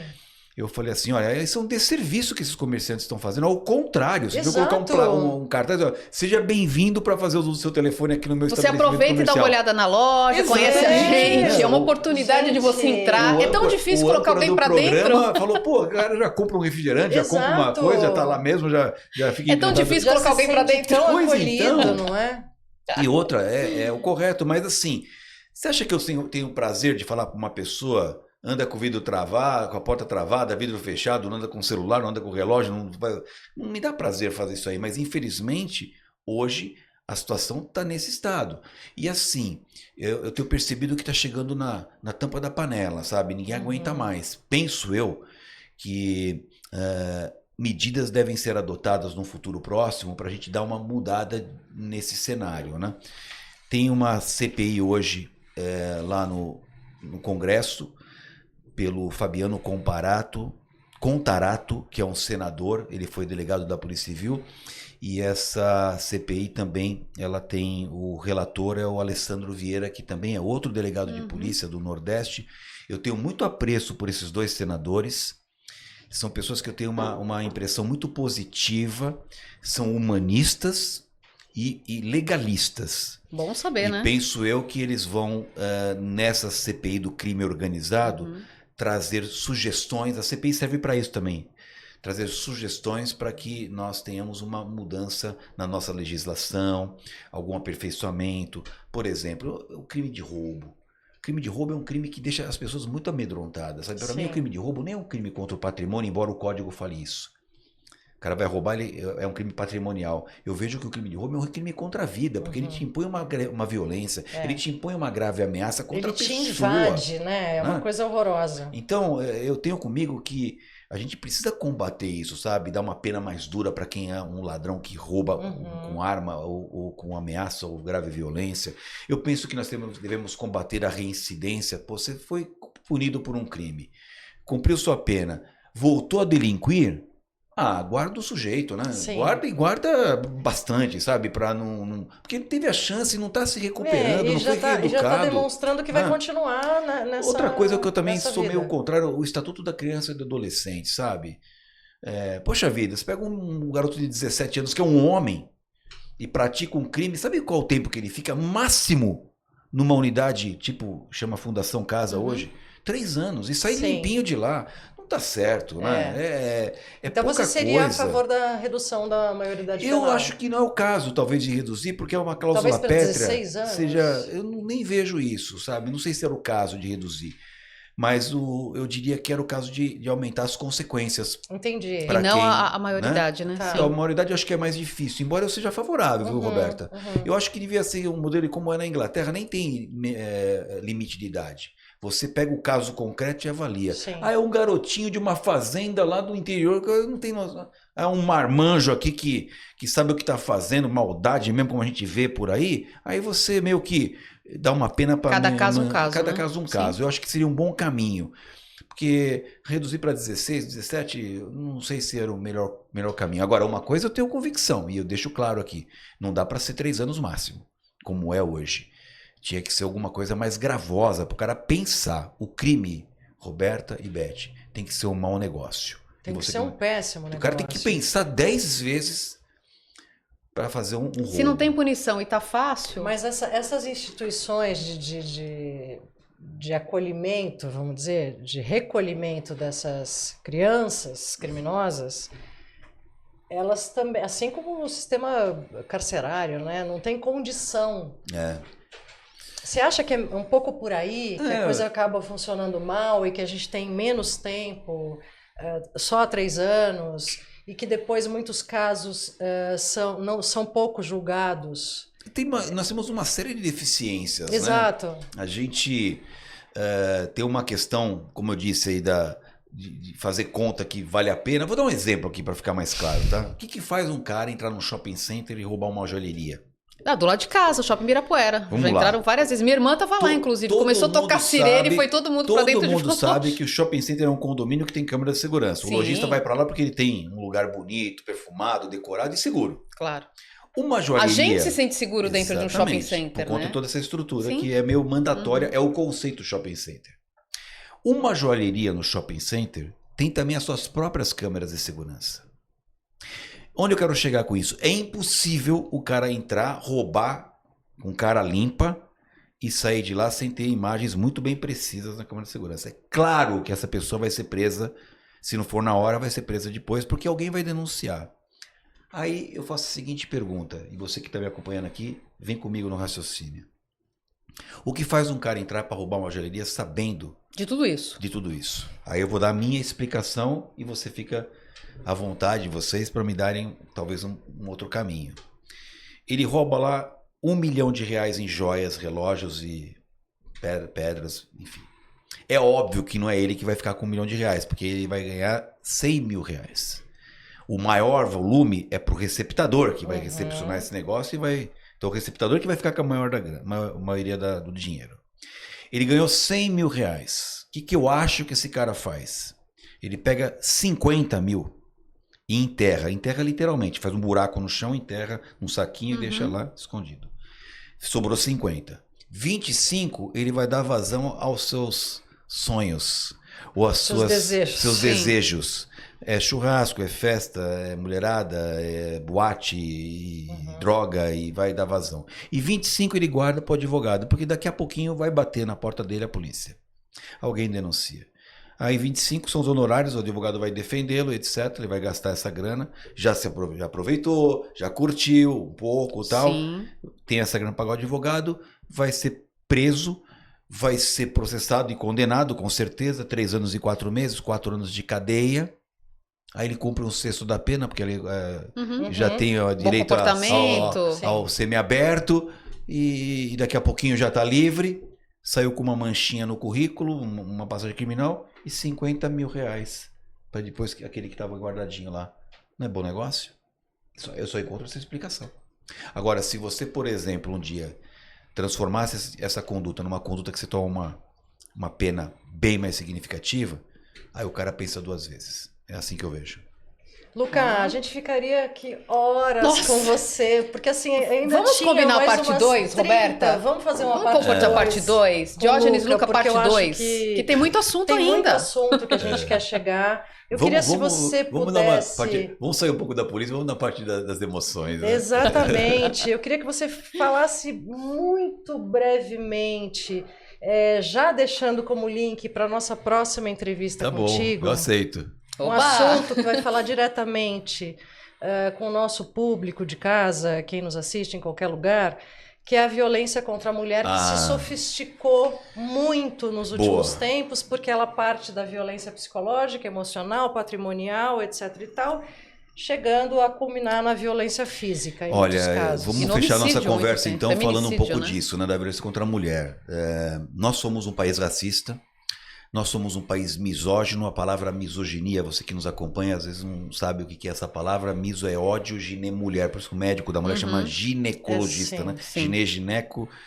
Eu falei assim, olha, isso é um desserviço que esses comerciantes estão fazendo. Ao contrário, se eu Exato. colocar um cartaz, ó, seja bem-vindo para fazer uso do seu telefone aqui no meu Você estabelecimento aproveita e dá uma comercial. olhada na loja, Exato. conhece a gente. É uma O- oportunidade de você Gente. entrar. É tão difícil colocar alguém pra dentro. Falou, pô, o cara já compra um refrigerante, já compra uma Exato. coisa, já tá lá mesmo, já fica É tão encantado. difícil Já colocar se alguém pra sente dentro. tão Pois acolhido, então. não é? E outra, é o correto, mas assim, você acha que eu tenho o prazer de falar para uma pessoa, anda com o vidro travado, com a porta travada, vidro fechado, não anda com o celular, não anda com o relógio, não me dá prazer fazer isso aí, mas infelizmente, hoje, a situação está nesse estado. E assim, eu tenho percebido que está chegando na tampa da panela, sabe? Ninguém aguenta mais. Penso eu que medidas devem ser adotadas no futuro próximo para a gente dar uma mudada nesse cenário, né? Tem uma CPI hoje lá no Congresso, pelo Fabiano Contarato, que é um senador, ele foi delegado da Polícia Civil, e essa CPI também, ela tem, o relator é o Alessandro Vieira, que também é outro delegado de polícia do Nordeste. Eu tenho muito apreço por esses dois senadores, são pessoas que eu tenho uma impressão muito positiva, são humanistas e legalistas. Bom saber, E né? penso eu que eles vão, nessa CPI do crime organizado, trazer sugestões. A CPI serve para isso também. Trazer sugestões para que nós tenhamos uma mudança na nossa legislação, algum aperfeiçoamento. Por exemplo, o crime de roubo. O crime de roubo é um crime que deixa as pessoas muito amedrontadas. Para mim, o crime de roubo nem é um crime contra o patrimônio, embora o código fale isso. O cara vai roubar, é um crime patrimonial. Eu vejo que o crime de roubo é um crime contra a vida, porque ele te impõe uma violência, ele te impõe uma grave ameaça contra a pessoa. Ele te invade, né? É uma coisa horrorosa. Então, eu tenho comigo que a gente precisa combater isso, sabe? Dar uma pena mais dura para quem é um ladrão que rouba com arma ou com ameaça ou grave violência. Eu penso que nós devemos combater a reincidência. Pô, você foi punido por um crime, cumpriu sua pena, voltou a delinquir. Guarda o sujeito, né? Sim. Guarda bastante, sabe? Pra não... Porque ele teve a chance e não tá se recuperando, não foi E já tá reeducado. demonstrando que vai continuar nessa Outra coisa que eu também nessa sou vida. meio contrário, o Estatuto da Criança e do Adolescente, sabe? Poxa vida, você pega um garoto de 17 anos que é um homem e pratica um crime, sabe qual o tempo que ele fica máximo numa unidade, tipo, chama Fundação Casa hoje? 3 anos. E sai Sim. limpinho de lá. Não tá certo, né? Então pouca você seria coisa. a favor da redução da maioridade penal? Eu acho que não é o caso, talvez, de reduzir, porque é uma cláusula Talvez para pétrea. 16 anos. Eu nem vejo isso, sabe? Não sei se era o caso de reduzir. Mas eu diria que era o caso de aumentar as consequências. Entendi. E Pra não quem, a maioridade, né? Tá. Então, a maioridade eu acho que é mais difícil, embora eu seja favorável, viu, Roberta? Eu acho que devia ser um modelo como é na Inglaterra, nem tem limite de idade. Você pega o caso concreto e avalia. Sim. Ah, é um garotinho de uma fazenda lá do interior, que eu não tenho noção. É um marmanjo aqui que sabe o que está fazendo, maldade mesmo, como a gente vê por aí. Aí você meio que dá uma pena para... Cada caso um caso, Cada né? caso um Sim. caso. Eu acho que seria um bom caminho. Porque reduzir para 16, 17, não sei se era o melhor caminho. Agora, uma coisa eu tenho convicção, e eu deixo claro aqui, não dá para ser 3 anos máximo, como é hoje. Tinha que ser alguma coisa mais gravosa para o cara pensar. O crime, Roberta e Beth, tem que ser um mau negócio. Tem que ser um péssimo negócio. O cara tem que pensar 10 vezes para fazer um roubo. Se não tem punição e tá fácil... Mas essas instituições de acolhimento, vamos dizer, de recolhimento dessas crianças criminosas, elas também, assim como o sistema carcerário, né, não tem condição. Você acha que é um pouco por aí, que a coisa acaba funcionando mal e que a gente tem menos tempo, só há 3 anos, e que depois muitos casos são pouco julgados? Nós temos uma série de deficiências. Exato. Né? A gente tem uma questão, como eu disse aí, de fazer conta que vale a pena. Vou dar um exemplo aqui para ficar mais claro, tá? O que faz um cara entrar num shopping center e roubar uma joalheria? Do lado de casa, Shopping Ibirapuera. Vamos Já lá. entraram várias vezes. Minha irmã tava lá, inclusive. Começou a tocar sirene e foi todo mundo pra dentro de Todo mundo novo. sabe que o shopping center é um condomínio que tem câmera de segurança. Sim. O lojista vai para lá porque ele tem um lugar bonito, perfumado, decorado e seguro. Claro. Uma joalheria... A gente se sente seguro dentro de um shopping Exatamente, center, por conta né? de toda essa estrutura Sim. que é meio mandatória, é o conceito shopping center. Uma joalheria no shopping center tem também as suas próprias câmeras de segurança. Onde eu quero chegar com isso? É impossível o cara entrar, roubar com cara limpa e sair de lá sem ter imagens muito bem precisas na câmera de segurança. É claro que essa pessoa vai ser presa, se não for na hora, vai ser presa depois, porque alguém vai denunciar. Aí eu faço a seguinte pergunta, e você que está me acompanhando aqui, vem comigo no raciocínio. O que faz um cara entrar para roubar uma joalheria sabendo De tudo isso. de tudo isso? Aí eu vou dar a minha explicação e você fica à vontade, vocês, para me darem talvez um outro caminho. Ele rouba lá R$1 milhão em joias, relógios e pedras, enfim. É óbvio que não é ele que vai ficar com R$1 milhão, porque ele vai ganhar R$100 mil. O maior volume é para o receptador, que vai recepcionar esse negócio e vai... Então o receptador que vai ficar com a maioria do dinheiro. Ele ganhou R$100 mil. O que eu acho que esse cara faz? Ele pega 50 mil e enterra literalmente, faz um buraco no chão, enterra num saquinho e deixa lá escondido. Sobrou 50. 25 ele vai dar vazão aos seus sonhos ou aos seus desejos. É churrasco, é festa, é mulherada, é boate, e droga e vai dar vazão. E 25 ele guarda para o advogado, porque daqui a pouquinho vai bater na porta dele a polícia. Alguém denuncia. Aí 25 são os honorários, o advogado vai defendê-lo, etc. Ele vai gastar essa grana, já aproveitou, já curtiu um pouco e tal. Sim. Tem essa grana para pagar o advogado, vai ser preso, vai ser processado e condenado, com certeza, 3 anos e 4 meses, 4 anos de cadeia. Aí ele cumpre um sexto da pena, porque ele já tem o direito ao semiaberto, e daqui a pouquinho já está livre, saiu com uma manchinha no currículo, uma passagem criminal, e R$50 mil, para depois aquele que estava guardadinho lá. Não é bom negócio? Eu só encontro essa explicação. Agora, se você, por exemplo, um dia transformasse essa conduta numa conduta que você toma uma pena bem mais significativa, aí o cara pensa 2 vezes. É assim que eu vejo. Luca, a gente ficaria aqui horas com você, porque assim, ainda Vamos tinha combinar mais a parte umas 2, 30. Roberta? Vamos fazer uma Vamos parte 2. compartilhar a parte 2? Diógenes Luca, parte 2. Que tem muito assunto tem ainda. Tem muito assunto que a gente quer chegar. Eu queria, se você pudesse... Vamos sair um pouco da polícia, vamos na parte das emoções. Né? Exatamente. Eu queria que você falasse muito brevemente, já deixando como link para a nossa próxima entrevista contigo. Bom, eu aceito. Um assunto que vai falar diretamente com o nosso público de casa, quem nos assiste em qualquer lugar, que é a violência contra a mulher, que se sofisticou muito nos últimos Boa. tempos, porque ela parte da violência psicológica, emocional, patrimonial, etc. e tal, chegando a culminar na violência física, em muitos Olha, casos. vamos E no fechar nossa homicídio, conversa muito então tempo. falando um Feminicídio, pouco né? disso, né, da violência contra a mulher. Nós somos um país racista, nós somos um país misógino. A palavra misoginia, você que nos acompanha às vezes não sabe o que é essa palavra. Miso é ódio, gine mulher, por isso que o médico da mulher chama ginecologista, Sim, né? sim.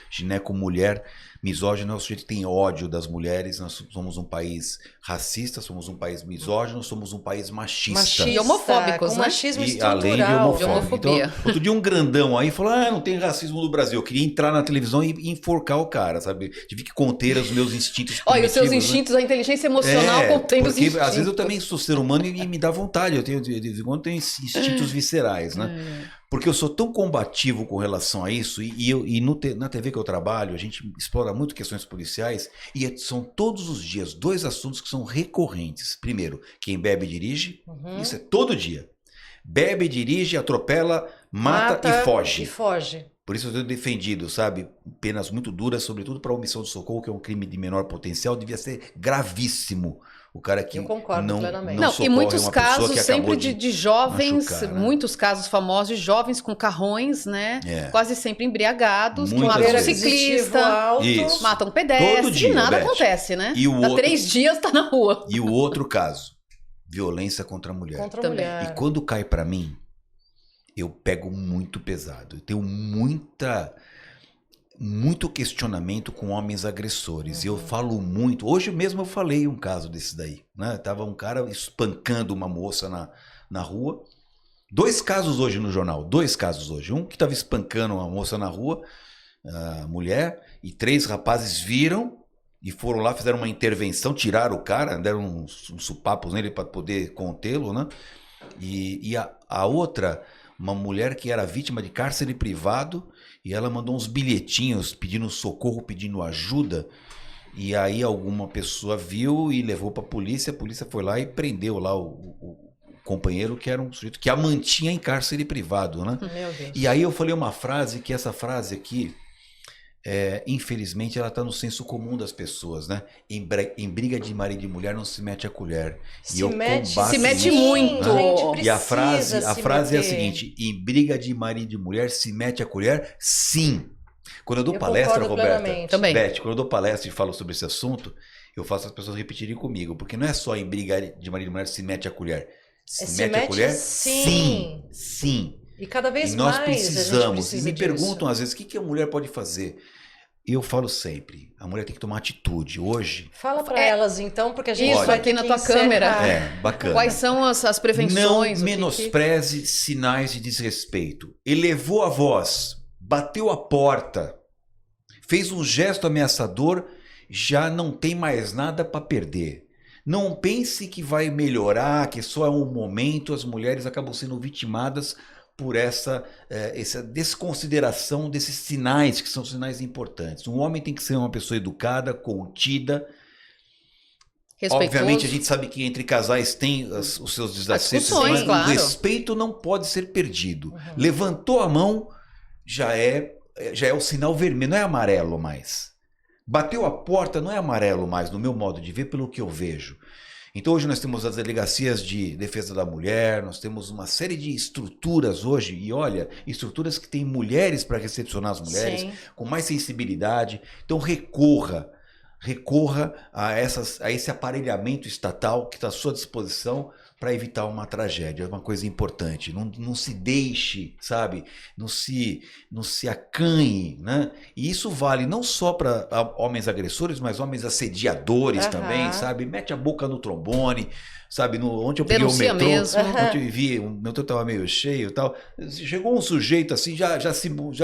Gineco mulher. Misógino é o sujeito que tem ódio das mulheres. Nós somos um país racista, somos um país misógino, somos um país machista. E homofóbicos, com né? machismo E além de estrutural. homofóbico. homofobia. Então, outro dia um grandão aí falou: não tem racismo no Brasil. Eu queria entrar na televisão e enforcar o cara, sabe? Tive que conter os meus instintos Olha, os seus primitivos, né? instintos, a inteligência emocional contém os porque instintos. às vezes eu também sou ser humano e me dá vontade. Eu tenho, de vez em quando, tenho instintos viscerais, né? Porque eu sou tão combativo com relação a isso, na TV que eu trabalho, a gente explora muito questões policiais, e são todos os dias 2 assuntos que são recorrentes. Primeiro, quem bebe dirige, isso é todo dia. Bebe, dirige, atropela, mata e foge. E foge. Por isso eu tenho defendido, sabe, penas muito duras, sobretudo para omissão de socorro, que é um crime de menor potencial, devia ser gravíssimo. O cara que Eu concordo não plenamente. Não, socorre e muitos uma pessoa casos que acabou sempre de jovens, machucar, né? muitos casos famosos de jovens com carrões, né? É. Quase sempre embriagados, que Muitas matam um vezes. ciclista, Alto. Isso. matam um pedestre, Todo dia, e nada Beth. acontece, né? E o Dá outro- 3 dias, tá na rua. E o outro caso, violência contra a mulher. Contra a Também. mulher. E quando cai pra mim, eu pego muito pesado. Eu tenho muito questionamento com homens agressores. E eu falo muito. Hoje mesmo eu falei um caso desse daí, né? Tava um cara espancando uma moça na rua. 2 casos hoje no jornal. 2 casos hoje. Um que estava espancando uma moça na rua, a mulher, e 3 rapazes viram e foram lá, fizeram uma intervenção, tiraram o cara, deram uns supapos nele para poder contê-lo, né? E a outra, uma mulher que era vítima de cárcere privado, e ela mandou uns bilhetinhos pedindo socorro, pedindo ajuda. E aí alguma pessoa viu e levou para a polícia foi lá e prendeu lá o companheiro, que era um sujeito que a mantinha em cárcere privado, né? Meu Deus. E aí eu falei uma frase, que essa frase aqui, infelizmente, ela está no senso comum das pessoas, né? Em briga de marido e mulher não se mete a colher. Se E eu mete, combato se mete isso, muito. né? Gente, precisa E a frase é a meter. seguinte: em briga de marido e mulher se mete a colher, sim. Quando eu dou Eu palestra, concordo Roberta, plenamente. Também. Beth, quando eu dou palestra e falo sobre esse assunto, eu faço as pessoas repetirem comigo, porque não é só em briga de marido e mulher se mete a colher. Se mete a colher, sim. sim. E cada vez E nós mais a gente precisamos. precisa E me disso. perguntam às vezes o que a mulher pode fazer. Eu falo sempre, a mulher tem que tomar atitude. Hoje, Fala pra elas então, porque a gente Isso, vai aqui ter na que tua câmera. encerrar. bacana. Quais são as prevenções? Não menospreze sinais de desrespeito. Elevou a voz, bateu a porta, fez um gesto ameaçador, já não tem mais nada para perder. Não pense que vai melhorar, que só é um momento. As mulheres acabam sendo vitimadas por essa desconsideração desses sinais, que são sinais importantes. Um homem tem que ser uma pessoa educada, contida. Respeitoso. Obviamente a gente sabe que entre casais tem os seus desacertos, discussões, mas claro. o respeito não pode ser perdido. Levantou a mão, já é o sinal vermelho, não é amarelo mais. Bateu a porta, não é amarelo mais, no meu modo de ver, pelo que eu vejo. Então hoje nós temos as delegacias de defesa da mulher, nós temos uma série de estruturas hoje, e olha, estruturas que têm mulheres para recepcionar as mulheres, Sim. com mais sensibilidade. Então recorra a esse aparelhamento estatal que está à sua disposição para evitar uma tragédia. É uma coisa importante. Não se deixe, sabe? Não se acanhe, né? E isso vale não só para homens agressores, mas homens assediadores também, sabe? Mete a boca no trombone, sabe? Onde eu peguei o Denuncia metrô, mesmo. onde eu vi, o metrô estava meio cheio e tal. Chegou um sujeito assim, já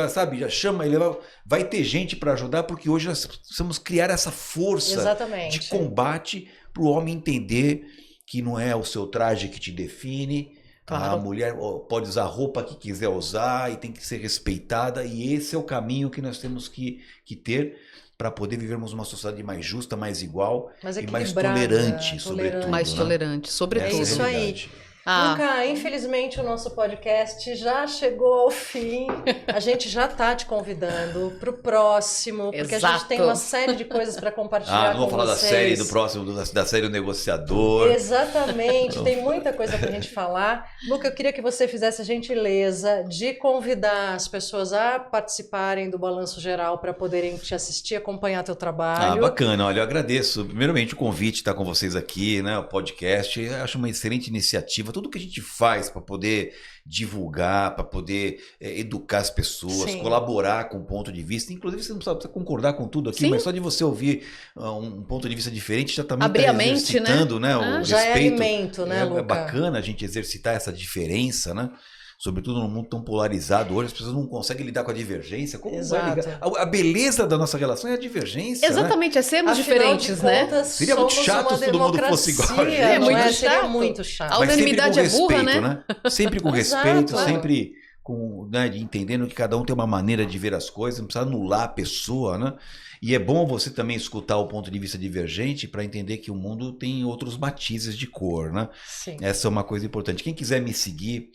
sabe, já chama ele, vai ter gente para ajudar, porque hoje nós precisamos criar essa força Exatamente. de combate para o homem entender que não é o seu traje que te define. Claro. A mulher pode usar a roupa que quiser usar e tem que ser respeitada, e esse é o caminho que nós temos que ter para poder vivermos uma sociedade mais justa, mais igual Mas e mais equilibrada, tolerante, sobretudo. Mais né? tolerante, sobretudo. Essa É isso a aí. realidade. Luca, infelizmente o nosso podcast já chegou ao fim. A gente já tá te convidando pro próximo, porque a gente tem uma série de coisas para compartilhar não vou com falar vocês. da série do próximo, da série O Negociador. Exatamente, tem muita coisa pra gente falar. Luca, eu queria que você fizesse a gentileza de convidar as pessoas a participarem do Balanço Geral para poderem te assistir, acompanhar teu trabalho. Bacana, olha, eu agradeço primeiramente o convite de estar com vocês aqui, né, o podcast, eu acho uma excelente iniciativa, tudo que a gente faz para poder divulgar, para poder educar as pessoas, Sim. colaborar com o ponto de vista, inclusive você não precisa concordar com tudo aqui, Sim. mas só de você ouvir um ponto de vista diferente já também Abrir está a mente, exercitando, né, o Já é respeito. alimento, né, Luca? É bacana a gente exercitar essa diferença, né? Sobretudo num mundo tão polarizado hoje, as pessoas não conseguem lidar com a divergência. Como Exato. vai ligar? A beleza da nossa relação é a divergência, né? Exatamente, é sermos Afinal diferentes, de né? contas, Seria muito somos chato uma se todo mundo fosse igual a democracia, gente. É muito não Seria chato. muito chato. A Mas sempre unanimidade com é burra, respeito, né? Sempre com Exato. respeito, Claro. sempre com, né, entendendo que cada um tem uma maneira de ver as coisas, não precisa anular a pessoa, né? E é bom você também escutar o ponto de vista divergente para entender que o mundo tem outros matizes de cor, né? Sim. Essa é uma coisa importante. Quem quiser me seguir,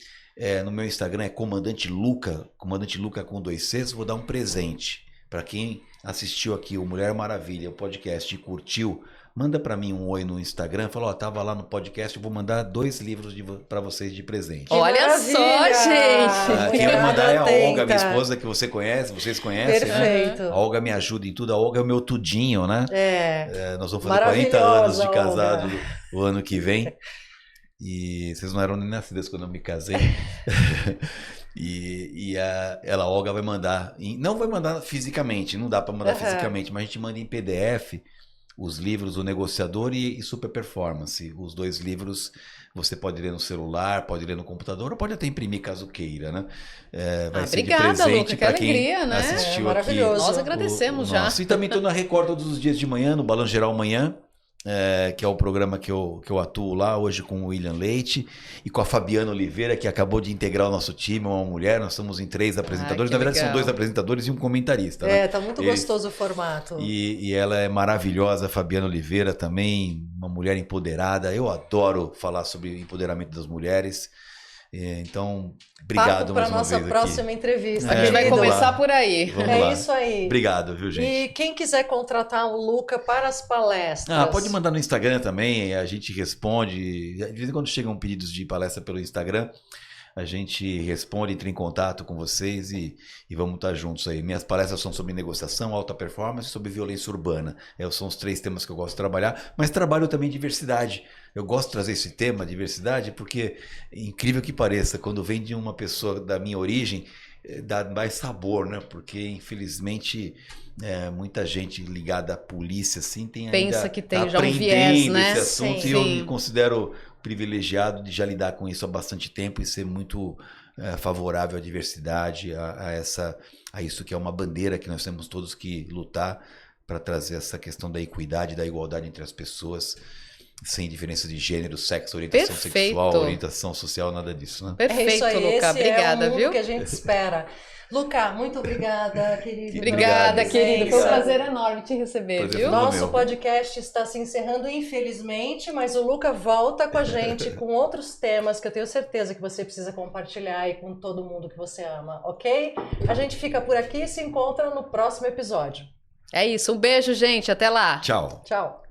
no meu Instagram é Comandante Luca com 2 Cs, vou dar um presente. Para quem assistiu aqui o Mulher Maravilha, o podcast e curtiu, manda para mim um oi no Instagram, fala, tava lá no podcast, eu vou mandar 2 livros para vocês de presente. Que Olha só, maravilha! gente! Quem vai mandar é a Atenta. Olga, minha esposa, que vocês conhecem, né? Perfeito. A Olga me ajuda em tudo, a Olga é o meu tudinho, né? Nós vamos fazer 40 Maravilhosa, anos de casado Olga. o ano que vem. E vocês não eram nem nascidas quando eu me casei. Ela, a Olga, vai mandar. Não vai mandar fisicamente, não dá para mandar fisicamente, mas a gente manda em PDF os livros O Negociador e Super Performance. Os 2 livros você pode ler no celular, pode ler no computador, ou pode até imprimir caso queira, né? Vai ser obrigada, de presente Luca, que para quem alegria, né? assistiu Maravilhoso. aqui. Nós agradecemos já. E também estou na Record todos os dias de manhã, no Balanço Geral Manhã. Que é o programa que eu atuo lá hoje com o William Leite e com a Fabiana Oliveira, que acabou de integrar o nosso time, uma mulher. Nós somos em 3 apresentadores. Que Na verdade, legal. são 2 apresentadores e um comentarista. Né? Tá muito gostoso o formato. E ela é maravilhosa, a Fabiana Oliveira também, uma mulher empoderada. Eu adoro falar sobre empoderamento das mulheres. Então, obrigado mais uma vez aqui. Para nossa próxima entrevista. A gente vai querido. começar por aí. Vamos lá. Isso aí. Obrigado, viu, gente? E quem quiser contratar o Luca para as palestras? Pode mandar no Instagram também, a gente responde. De vez em quando chegam pedidos de palestra pelo Instagram, a gente responde, entra em contato com vocês e vamos estar juntos aí. Minhas palestras são sobre negociação, alta performance e sobre violência urbana. São os 3 temas que eu gosto de trabalhar, mas trabalho também diversidade. Eu gosto de trazer esse tema, diversidade, porque, incrível que pareça, quando vem de uma pessoa da minha origem, dá mais sabor, né? Porque, infelizmente, muita gente ligada à polícia assim Pensa ainda que tem tá já um viés, né? esse assunto, Sim, e eu sim. me considero privilegiado de já lidar com isso há bastante tempo e ser muito favorável à diversidade, a isso que é uma bandeira que nós temos todos que lutar para trazer essa questão da equidade, da igualdade entre as pessoas, sem diferença de gênero, sexo, orientação Perfeito. sexual, orientação social, nada disso, né? Perfeito, isso aí, Luca. esse Obrigada, é o mundo viu? que a gente espera. Luca, muito obrigada, querido. Obrigada, Obrigado. querido. Foi um Presença. prazer enorme te receber, Prazer viu? foi Nosso meu. podcast está se encerrando, infelizmente, mas o Luca volta com a gente com outros temas que eu tenho certeza que você precisa compartilhar aí com todo mundo que você ama, ok? A gente fica por aqui e se encontra no próximo episódio. É isso. Um beijo, gente. Até lá. Tchau. Tchau.